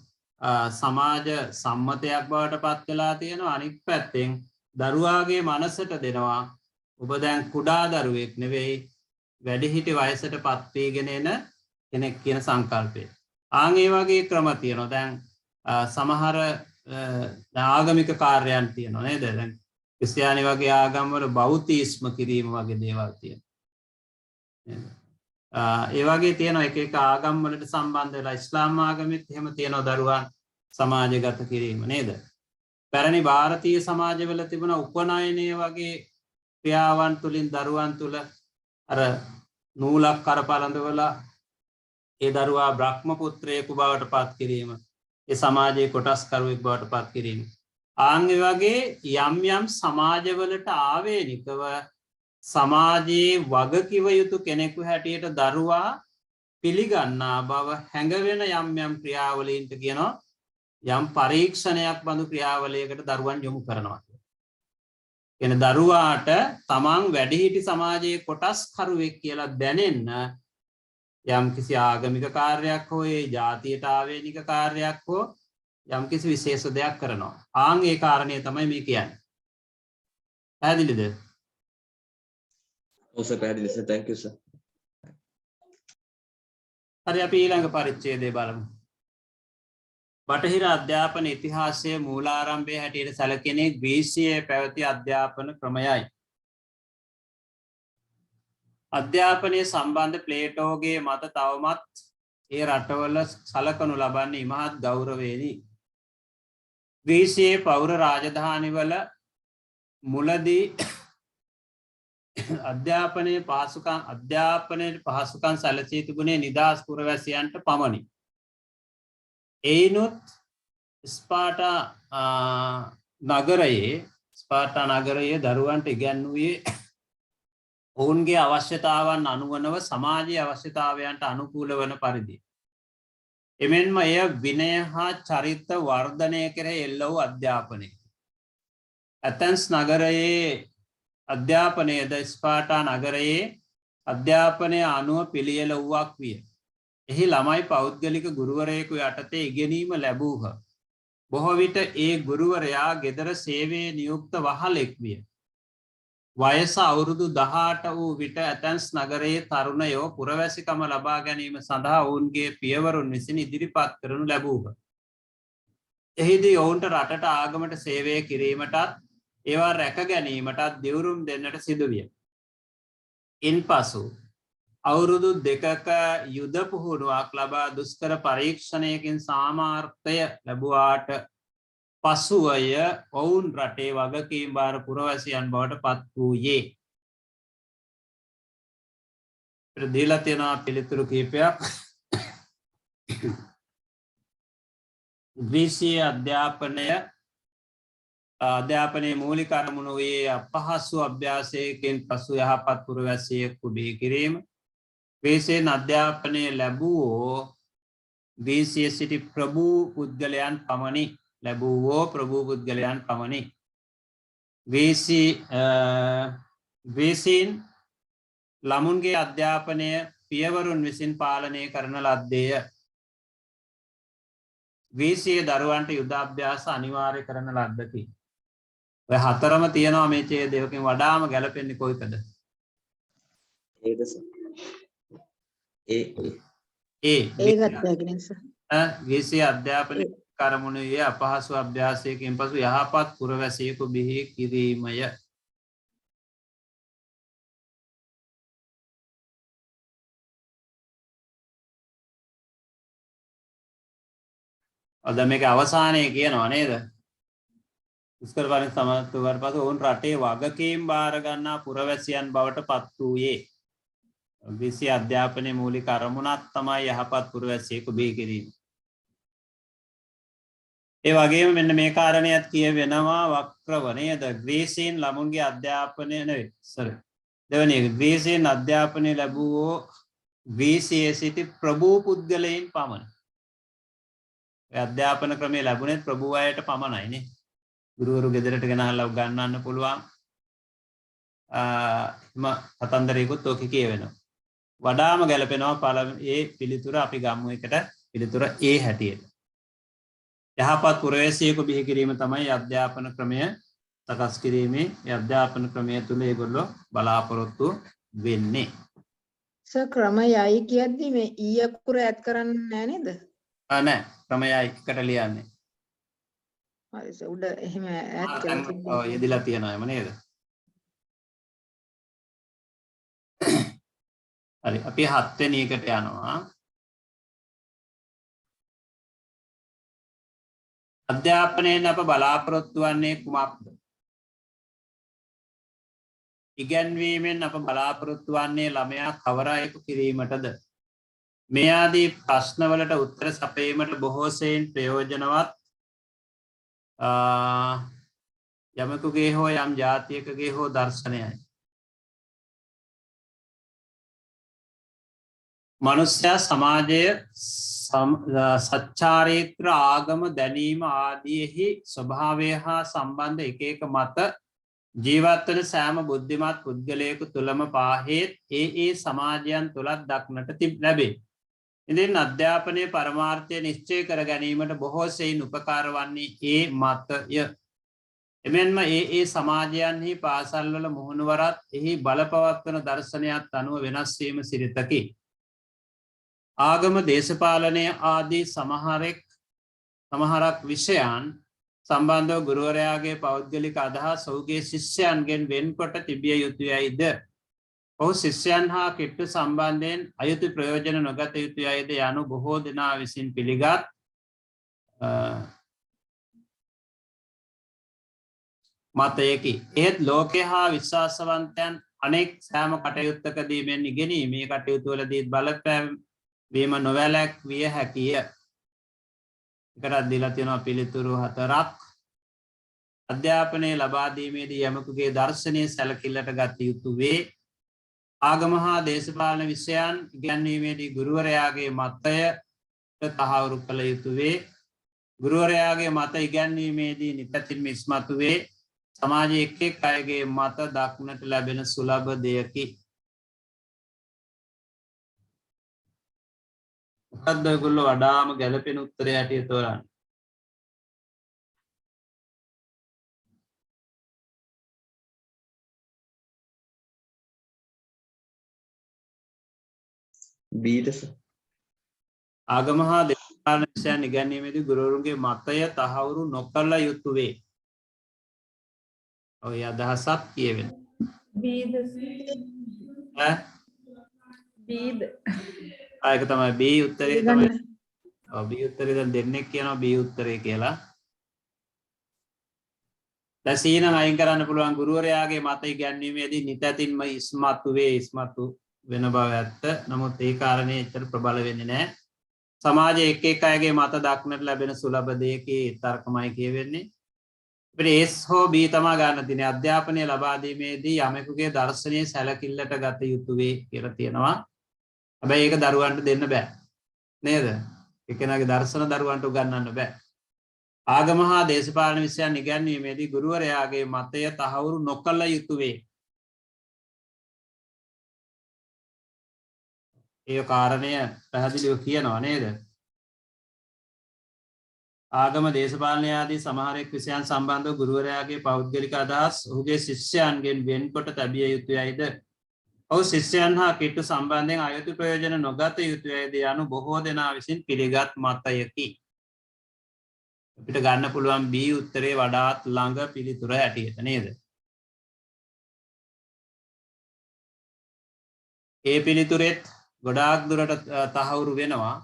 සමාජ සම්මතයක් බවට පත් වෙලා තියෙනවා. අනිත් පැත්තෙන් දරුවාගේ මනසට දෙනවා ඔබ දැන් කුඩා දරුවෙක් නෙවෙයි වැඩිහිටි වයසට පත් වීගෙන එන කෙනෙක් කියන සංකල්පය. ඒ වගේ ක්‍රම තියෙනවා. දැන් සමහර ආගමික කාර්යයන් තියෙනවා නේද? දැන් ක්‍රිස්තියානි වගේ ආගම්වල බෞතිස්ම කිරීම වගේ දේවල් තියෙනවා. ඒ වගේ තියෙනවා එක එක ආගම් වලට සම්බන්ධ වෙලා ඉස්ලාම් ආගමෙත් එහෙම තියෙනවා දරුවන් සමාජගත කිරීම නේද? පැරණි ಭಾರತೀಯ සමාජවල තිබුණ උපනයනය වගේ ක්‍රියාවන් තුලින් දරුවන් තුල අර නූලක් කරපලඳවලා ඒ දරුවා බ්‍රහ්ම පුත්‍රයෙකු බවට පත් කිරීම, ඒ සමාජයේ කොටස්කරුවෙක් බවට පත් කිරීම. ඒ වගේ යම් යම් සමාජවලට ආවේනිකව සමාජයේ වගකිව යුතු කෙනෙකු හැටියට දරුවා පිළිගන්නා බව හැඟවෙන යම් යම් ක්‍රියාවලීන්ට කියනවා යම් පරීක්ෂණයක් බඳු ක්‍රියාවලයකට දරුවන් යොමු කරනවා. එන දරුවාට තමන් වැඩිහිටි සමාජයේ කොටස්කරුවෙක් කියලා දැනෙන්න යම් කිසි ආගමික කාර්යයක් හෝ ඒ ජාතියට ආවේනික කාර්යයක් හෝ යම් කිසි විශේෂ දෙයක් කරනවා. ඒ කාරණය තමයි මේ කියන්නේ. පැහැදිලිද? ඔව් සර් පැහැදිලි සර්. thank you sir. හරි අපි ඊළඟ පරිච්ඡේදය බලමු. බටහිර අධ්‍යාපන ඉතිහාසයේ මූලාරම්භය හැටියට සැලකෙන්නේ ග්‍රීසියේ පැවති අධ්‍යාපන ක්‍රමයයි. අධ්‍යාපනය සම්බන්ධ ප්ලේටෝගේ මත තවමත් ඒ රටවල සලකනු ලබන්නේ ඉමහත් ගෞරවයෙනි. ග්‍රීසියේ පෞර රාජධානිවල මුලදී අධ්‍යාපනයේ පහසුකම් සැලසී තිබුණේ නිදහස් පුරවැසියන්ට පමණි. එයිනුත් ස්පාටා නගරයේ දරුවන්ට ඉගැන්වුවේ ඔවුන්ගේ අවශ්‍යතාවන් අනුවනව සමාජයේ අවශ්‍යතාවයන්ට අනුකූල වන පරිදි. එමෙන්ම එය විනය හා චරිත වර්ධනය කෙරෙහි එල්ල වූ අධ්‍යාපනය. ඇතැන්ස් නගරයේ අධ්‍යාපනයද ස්පාටා නගරයේ අධ්‍යාපනය අනුව පිළියෙල වූවක් විය. එහි ළමයි පෞද්ගලික ගුරුවරයෙකු යටතේ ඉගෙනීම ලැබූහ. බොහෝ විට ඒ ගුරුවරයා ගෙදර සේවයේ නියුක්ත වහලෙක් විය. වයස අවුරුදු 18 වූ විට ඇතැන්ස් නගරයේ තරුණයෝ පුරවැසිකම ලබා ගැනීම සඳහා ඔවුන්ගේ පියවරුන් විසින් ඉදිරිපත් කරනු ලැබූහ. එහිදී ඔවුන්ට රටට ආගමට සේවය කිරීමටත් ඒවා රැක ගැනීමටත් දිවුරුම් දෙන්නට සිදුවිය. ඉන්පසු අවුරුදු 2ක යුද පුහුණුවක් ලබා දුෂ්කර පරීක්ෂණයකින් සාමාර්ථය ලැබුවාට පසුවය ඔවුන් රටේ වගකීම් බාර පුරවැසියන් බවට පත් වූයේ. දීලා තියෙනවා පිළිතුරු කිහිපයක්. ග්‍රීසියේ අධ්‍යාපනයේ මූලික අරමුණ වූයේ අපහසු අභ්‍යාසයකින් පසු යහපත් පුරවැසියෙකු බිහි කිරීම. ග්‍රීසියෙන් අධ්‍යාපනය ලැබුවෝ ග්‍රීසියේ සිටි ප්‍රභූ පුද්ගලයන් පමණි. ලැබුවෝ ප්‍රභූ පුද්ගලයන් පමණි. ග්‍රීසීන් ළමුන්ගේ අධ්‍යාපනය පියවරුන් විසින් පාලනය කරන ලද්දේය. ග්‍රීසියේ දරුවන්ට යුද්ධාභ්‍යාස අනිවාර්ය කරන ලද්දකි. ඔය හතරම තියෙනවා මේ ඡේදයකින් වඩාම ගැලපෙන්නේ කොයිකද? ඒද සර්? ඒ ඒ ගත්තා කෙනෙක් සර්. ග්‍රීසියේ අධ්‍යාපන කරමුණේ අපහසු අභ්‍යාසයකින් පසු යහපත් පුරවැසියෙකු බිහි කිරීමය. අද මේක අවසානයේ කියනවා නේද? උස්කර බලෙන් සමත්වර පසු ඔවුන් රටේ වගකීම් බාර ගන්නා පුරවැසියන් බවට පත් වූයේ. ග්‍රීසි අධ්‍යාපනයේ මූලික අරමුණක් තමයි යහපත් පුරවැසියෙකු බිහි කිරීම. ඒ වගේම මෙන්න මේ කාරණයක් කියවෙනවා වක්‍රව නේද? ග්‍රීසීන් ළමුන්ගේ අධ්‍යාපනය නෙවෙයි දෙවැනි එක ග්‍රීසීන් අධ්‍යාපනය ලැබුවෝ ග්‍රීසියේ සිටි ප්‍රභූ පුද්ගලයන් පමණි. අධ්‍යාපන ක්‍රමය ලැබුණෙත් ප්‍රභූ අයට පමණයි නේ. ගුරුවරු ගෙදරට ගෙනහලා උගන්වන්න පුළුවන්. කතන්දරයකුත් ඔක කියවෙනවා. වඩාම ගැලපෙනවා පළවෙනි ඒ පිළිතුර අපි ගමු එකට පිළිතුර ඒ හැටියට. යහපත් පුරවැසියෙකු බිහි කිරීම තමයි අධ්‍යාපන ක්‍රමය සකස් කිරීමේ අධ්‍යාපන ක්‍රමය තුල ඒගොල්ලෝ බලාපොරොත්තු වෙන්නේ. සර් ක්‍රමයයි කියද්දි මේ ඊ අකුර ඇඩ් කරන්නේ නැහැ නේද? නෑ ක්‍රමයයි එකට ලියන්නේ. හරි සර් උඩ එහෙම ඇඩ් කරලා තිබ්බා. ඔව් යෙදලා තියෙනවා එම නේද? හරි අපි 7 වෙනි එකට යනවා. අධ්‍යාපනයෙන් අප බලාපොරොත්තු වන්නේ කුමක්ද? ඉගැන්වීමෙන් අප බලාපොරොත්තු වන්නේ ළමයා කවර අයෙකු කිරීමටද? මේ ආදී ප්‍රශ්නවලට උත්තර සපයීමට බොහෝ සෙයින් ප්‍රයෝජනවත් යමකුගේ හෝ යම් ජාතියකගේ හෝ දර්ශනයයි. මනුෂ්‍යයා සමාජය සච්චාරිත්‍ර ආගම දැනීම ආදීෙහි ස්වභාවය හා සම්බන්ධ එක එක මත ජීවත්වන සෑම බුද්ධිමත් පුද්ගලයෙකු තුළම පාහෙත් ඒ සමාජයන් තුළත් දක්නට ලැබේ. ඉතින් අධ්‍යාපනයේ පරමාර්ථය නිශ්චය කර ගැනීමට බොහෝ සෙයින් උපකාර වන්නේ ඒ මතය. එමෙන්ම ඒ සමාජයන්හි පාසල්වල මුහුණුවරත් එහි බලපවත්වන දර්ශනයත් අනුව වෙනස් වීම සිරිතකි. ආගම දේශපාලනය ආදී සමහරක් විෂයන් සම්බන්ධව ගුරුවරයාගේ පෞද්ගලික අදහස් ඔහුගේ ශිෂ්‍යයන්ගෙන් වෙන්කොට තිබිය යුතුයයිද? ඔහු ශිෂ්‍යයන් හා කිට්ටු සම්බන්ධයෙන් අයුතු ප්‍රයෝජන නොගත යුතුයයිද යනු බොහෝ දෙනා විසින් පිළිගත් මතයකි. එහෙත් ලෝකය හා විශ්වාසවන්තයන් අනෙක් සෑම කටයුත්තකදී මෙන් ඉගෙනීමේ කටයුතුවලදී බලපෑම නොවැළැක්විය හැකිය. එකටත් දීලා තියෙනවා පිළිතුරු 4ක්. අධ්‍යාපනය ලබා දීමේදී යමකුගේ දර්ශනීය සැලකිල්ලට ගත යුතු වේ. ආගම හා දේශපාලන විෂයන් ඉගැන්වීමේදී ගුරුවරයාගේ මතය තහවුරු කළ යුතු වේ. ගුරුවරයාගේ මත ඉගැන්වීමේදී නිතැතින්ම ඉස්මතු වේ. සමාජයේ එක් අයගේ මත දක්නට ලැබෙන සුලභ දෙයකි. මොකක්ද ඔයගොල්ලෝ වඩාම ගැළපෙන උත්තරය හැටියට තෝරන්නේ? බීදස ආගම හා දේශපාලන විෂයන් ඉගැන්වීමේදී ගුරුවරුන්ගේ මතය තහවුරු නොකළ යුතු වේ. ඔය අදහසක් කියවෙන. බීද බීද ආයක තමයි B උත්තරේ තමයි. ඔව් B උත්තරේ දැන් දෙන්නෙක් කියනවා B උත්තරේ කියලා. දැන් C නම් අයින් කරන්න පුළුවන්. ගුරුවරයාගේ මත ඉගැන්වීමේදී නිතැතින්ම ඉස්මතු වේ. ඉස්මතු වෙන බව ඇත්ත. නමුත් ඒ කාරණේ ඇත්තට ප්‍රබල වෙන්නේ නැහැ. සමාජයේ එක් අයගේ මත දක්නට ලැබෙන සුලභ දෙයකේ තර්කමයි කියවෙන්නේ. අපිට S හෝ B තමයි ගන්න තියෙන්නේ. අධ්‍යාපනය ලබා දීමේදී යමෙකුගේ දර්ශනීය සැලකිල්ලට ගත යුතු වේ කියලා තියෙනවා. හැබැයි ඒක දරුවන්ට දෙන්න බෑ. නේද? එක්කෙනාගේ දර්ශන දරුවන්ට උගන්වන්න බෑ. ආගම හා දේශපාලන විෂයන් ඉගැන්වීමේදී ගුරුවරයාගේ මතය තහවුරු නොකළ යුතු වේ. ඒ කාරණය පැහැදිලිව කියනවා නේද? ආගම දේශපාලන ආදී සමහරෙක් විෂයන් සම්බන්ධව ගුරුවරයාගේ පෞද්ගලික අදහස් ඔහුගේ ශිෂ්‍යයන්ගෙන් වෙන්කොට තැබිය යුතුයයිද? ඔහු ශිෂ්‍යයන් හා කිට්ටු සම්බන්ධයෙන් අයුතු ප්‍රයෝජන නොගත යුතුයයිද යනු බොහෝ දෙනා විසින් පිළිගත් මතයකි. අපිට ගන්න පුළුවන් B උත්තරේ වඩාත් ළඟ පිළිතුර හැටියට නේද? ඒ පිළිතුරෙත් ගොඩාක් දුරට තහවුරු වෙනවා.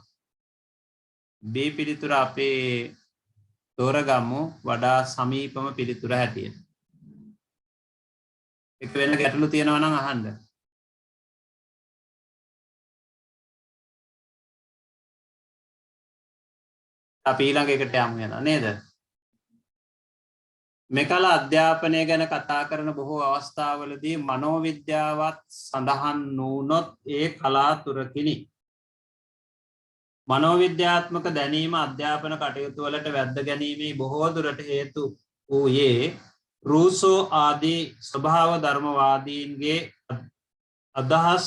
B පිළිතුර අපේ තෝරගමු වඩා සමීපම පිළිතුර හැටියට. එක වෙන ගැටලු තියෙනවා නම් අහන්න. අපි ඊළඟ එකට යමු යනවා නේද? මෙකල අධ්‍යාපනය ගැන කතා කරන බොහෝ අවස්ථාවලදී මනෝවිද්‍යාවත් සඳහන් නොවුනොත් ඒ කලාතුරකිනි. මනෝවිද්‍යාත්මක දැනීම අධ්‍යාපන කටයුතු වලට වැද්ද ගැනීමේ බොහෝ දුරට හේතු වූයේ රූසෝ ආදී ස්වභාව ධර්මවාදීන්ගේ අදහස්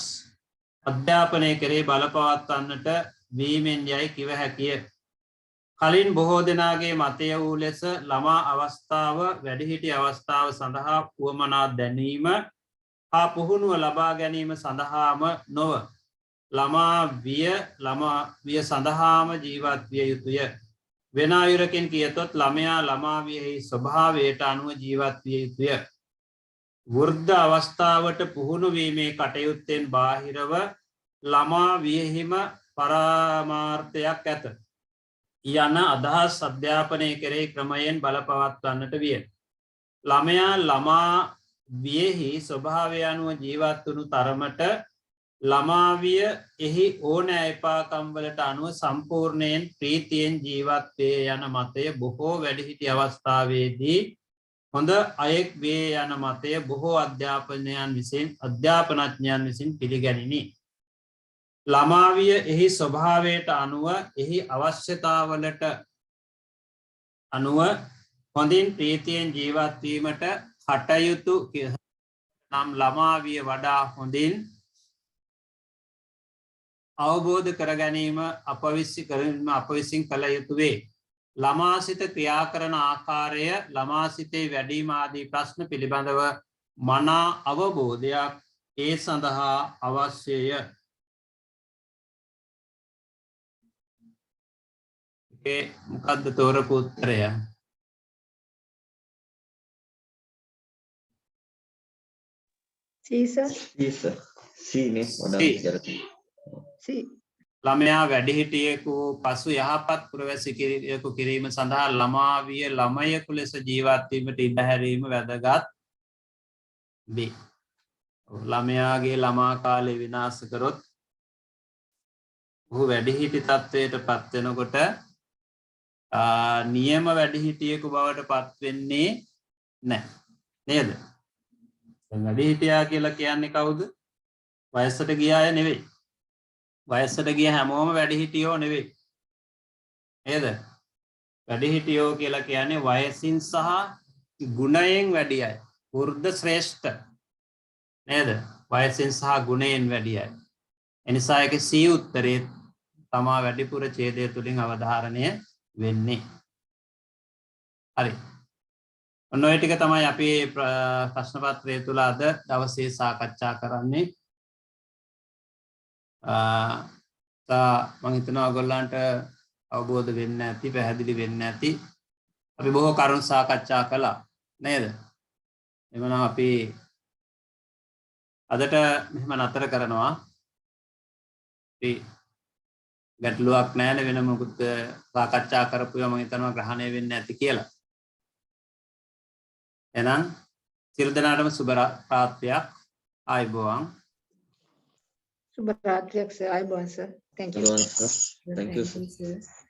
අධ්‍යාපනය කරේ බලපවත්වන්නට වීමෙන් යයි කිව හැකිය. කලින් බොහෝ දෙනාගේ මතය වූ ලෙස ළමා අවස්ථාව වැඩිහිටි අවස්ථාව සඳහා වුවමනා දැනීම හා පුහුණුව ලබා ගැනීම සඳහාම නොව ළමා විය සඳහාම ජීවත් විය යුතුය. වෙන අයුරකින් කියතොත් ළමයා ළමා වියෙහි ස්වභාවයට අනුව ජීවත් විය යුතුය. වෘද්ධ අවස්ථාවට පුහුණු වීමේ කටයුත්තෙන් බාහිරව ළමා වියෙහිම පරමාර්ථයක් ඇත යන අදහස් අධ්‍යාපනය කෙරෙහි ක්‍රමයෙන් බලපවත්වන්නට විය. ළමයා ළමා වියෙහි ස්වභාවය අනුව ජීවත් වුණු තරමට ළමාවිය එහි ඕනෑ එපාකම් වලට අනුව සම්පූර්ණයෙන් ප්‍රීතියෙන් ජීවත් වේ යන මතය බොහෝ වැඩිහිටි අවස්ථාවේදී හොඳ අයෙක් වේ යන මතය බොහෝ අධ්‍යාපනඥයන් විසින් පිළිගැනිනි. ළමාවිය එහි ස්වභාවයට අනුව එහි අවශ්‍යතාවලට අනුව හොඳින් ප්‍රීතියෙන් ජීවත්වීමට කටයුතු නම් ළමාවිය වඩා හොඳින් අවබෝධ කර ගැනීම අප විසින් කළ යුතු වේ. ළමාසිත ක්‍රියා කරන ආකාරය ළමාසිතේ වැඩීම ආදී ප්‍රශ්න පිළිබඳව මනා අවබෝධයක් ඒ සඳහා අවශ්‍යය. මොකද්ද තෝරපු උත්තරය? ළමයා වැඩිහිටියෙකු පසු යහපත් පුරවැසියෙකු කිරීම සඳහා ළමා විය ළමයෙකු ලෙස ජීවත් වීමට ඉඩ හැරීම වැදගත් වේ. ළමයාගේ ළමා කාලය විනාශ කරොත් ඔහු වැඩිහිටි තත්ත්වයට පත් වෙනකොට නියම වැඩිහිටියෙකු බවට පත් වෙන්නේ නැහැ නේද? වැඩිහිටියා කියලා කියන්නේ කවුද? වයසට ගිය අය නෙවෙයි. වයසට ගිය හැමෝම වැඩිහිටියෝ නෙවෙයි නේද? වැඩිහිටියෝ කියලා කියන්නේ වයසින් සහ ගුණයෙන් වැඩි අය. වෘද්ධ ශ්‍රේෂ්ඨ නේද? වයසින් සහ ගුණයෙන් වැඩි අය. එනිසා ඒකේ C උත්තරේ තමා වැඩිපුර ඡේදය තුලින් අවධාරණය වෙන්නේ. හරි. ඔන්න ඔය ටික තමයි අපි ප්‍රශ්න පත්‍රය තුල අද දවසේ සාකච්ඡා කරන්නේ. මම හිතනවා ඔයගොල්ලන්ට අවබෝධ වෙන්න ඇති, පැහැදිලි වෙන්න ඇති. අපි බොහෝ කරුණු සාකච්ඡා කළා නේද? එමනම් අපි අදට මෙහෙම නතර කරනවා. අපි ගැටලුවක් නැහැ වෙන මොකුත් සාකච්ඡා කරපුවා මම හිතනවා ග්‍රහණය වෙන්න ඇති කියලා. එහෙනම් සියලු දෙනාටම සුබ රාත්‍රියක්. ආයුබෝවන්. Subha Ratriyak sir. Ayubowan sir. Thank you. Thank you, sir.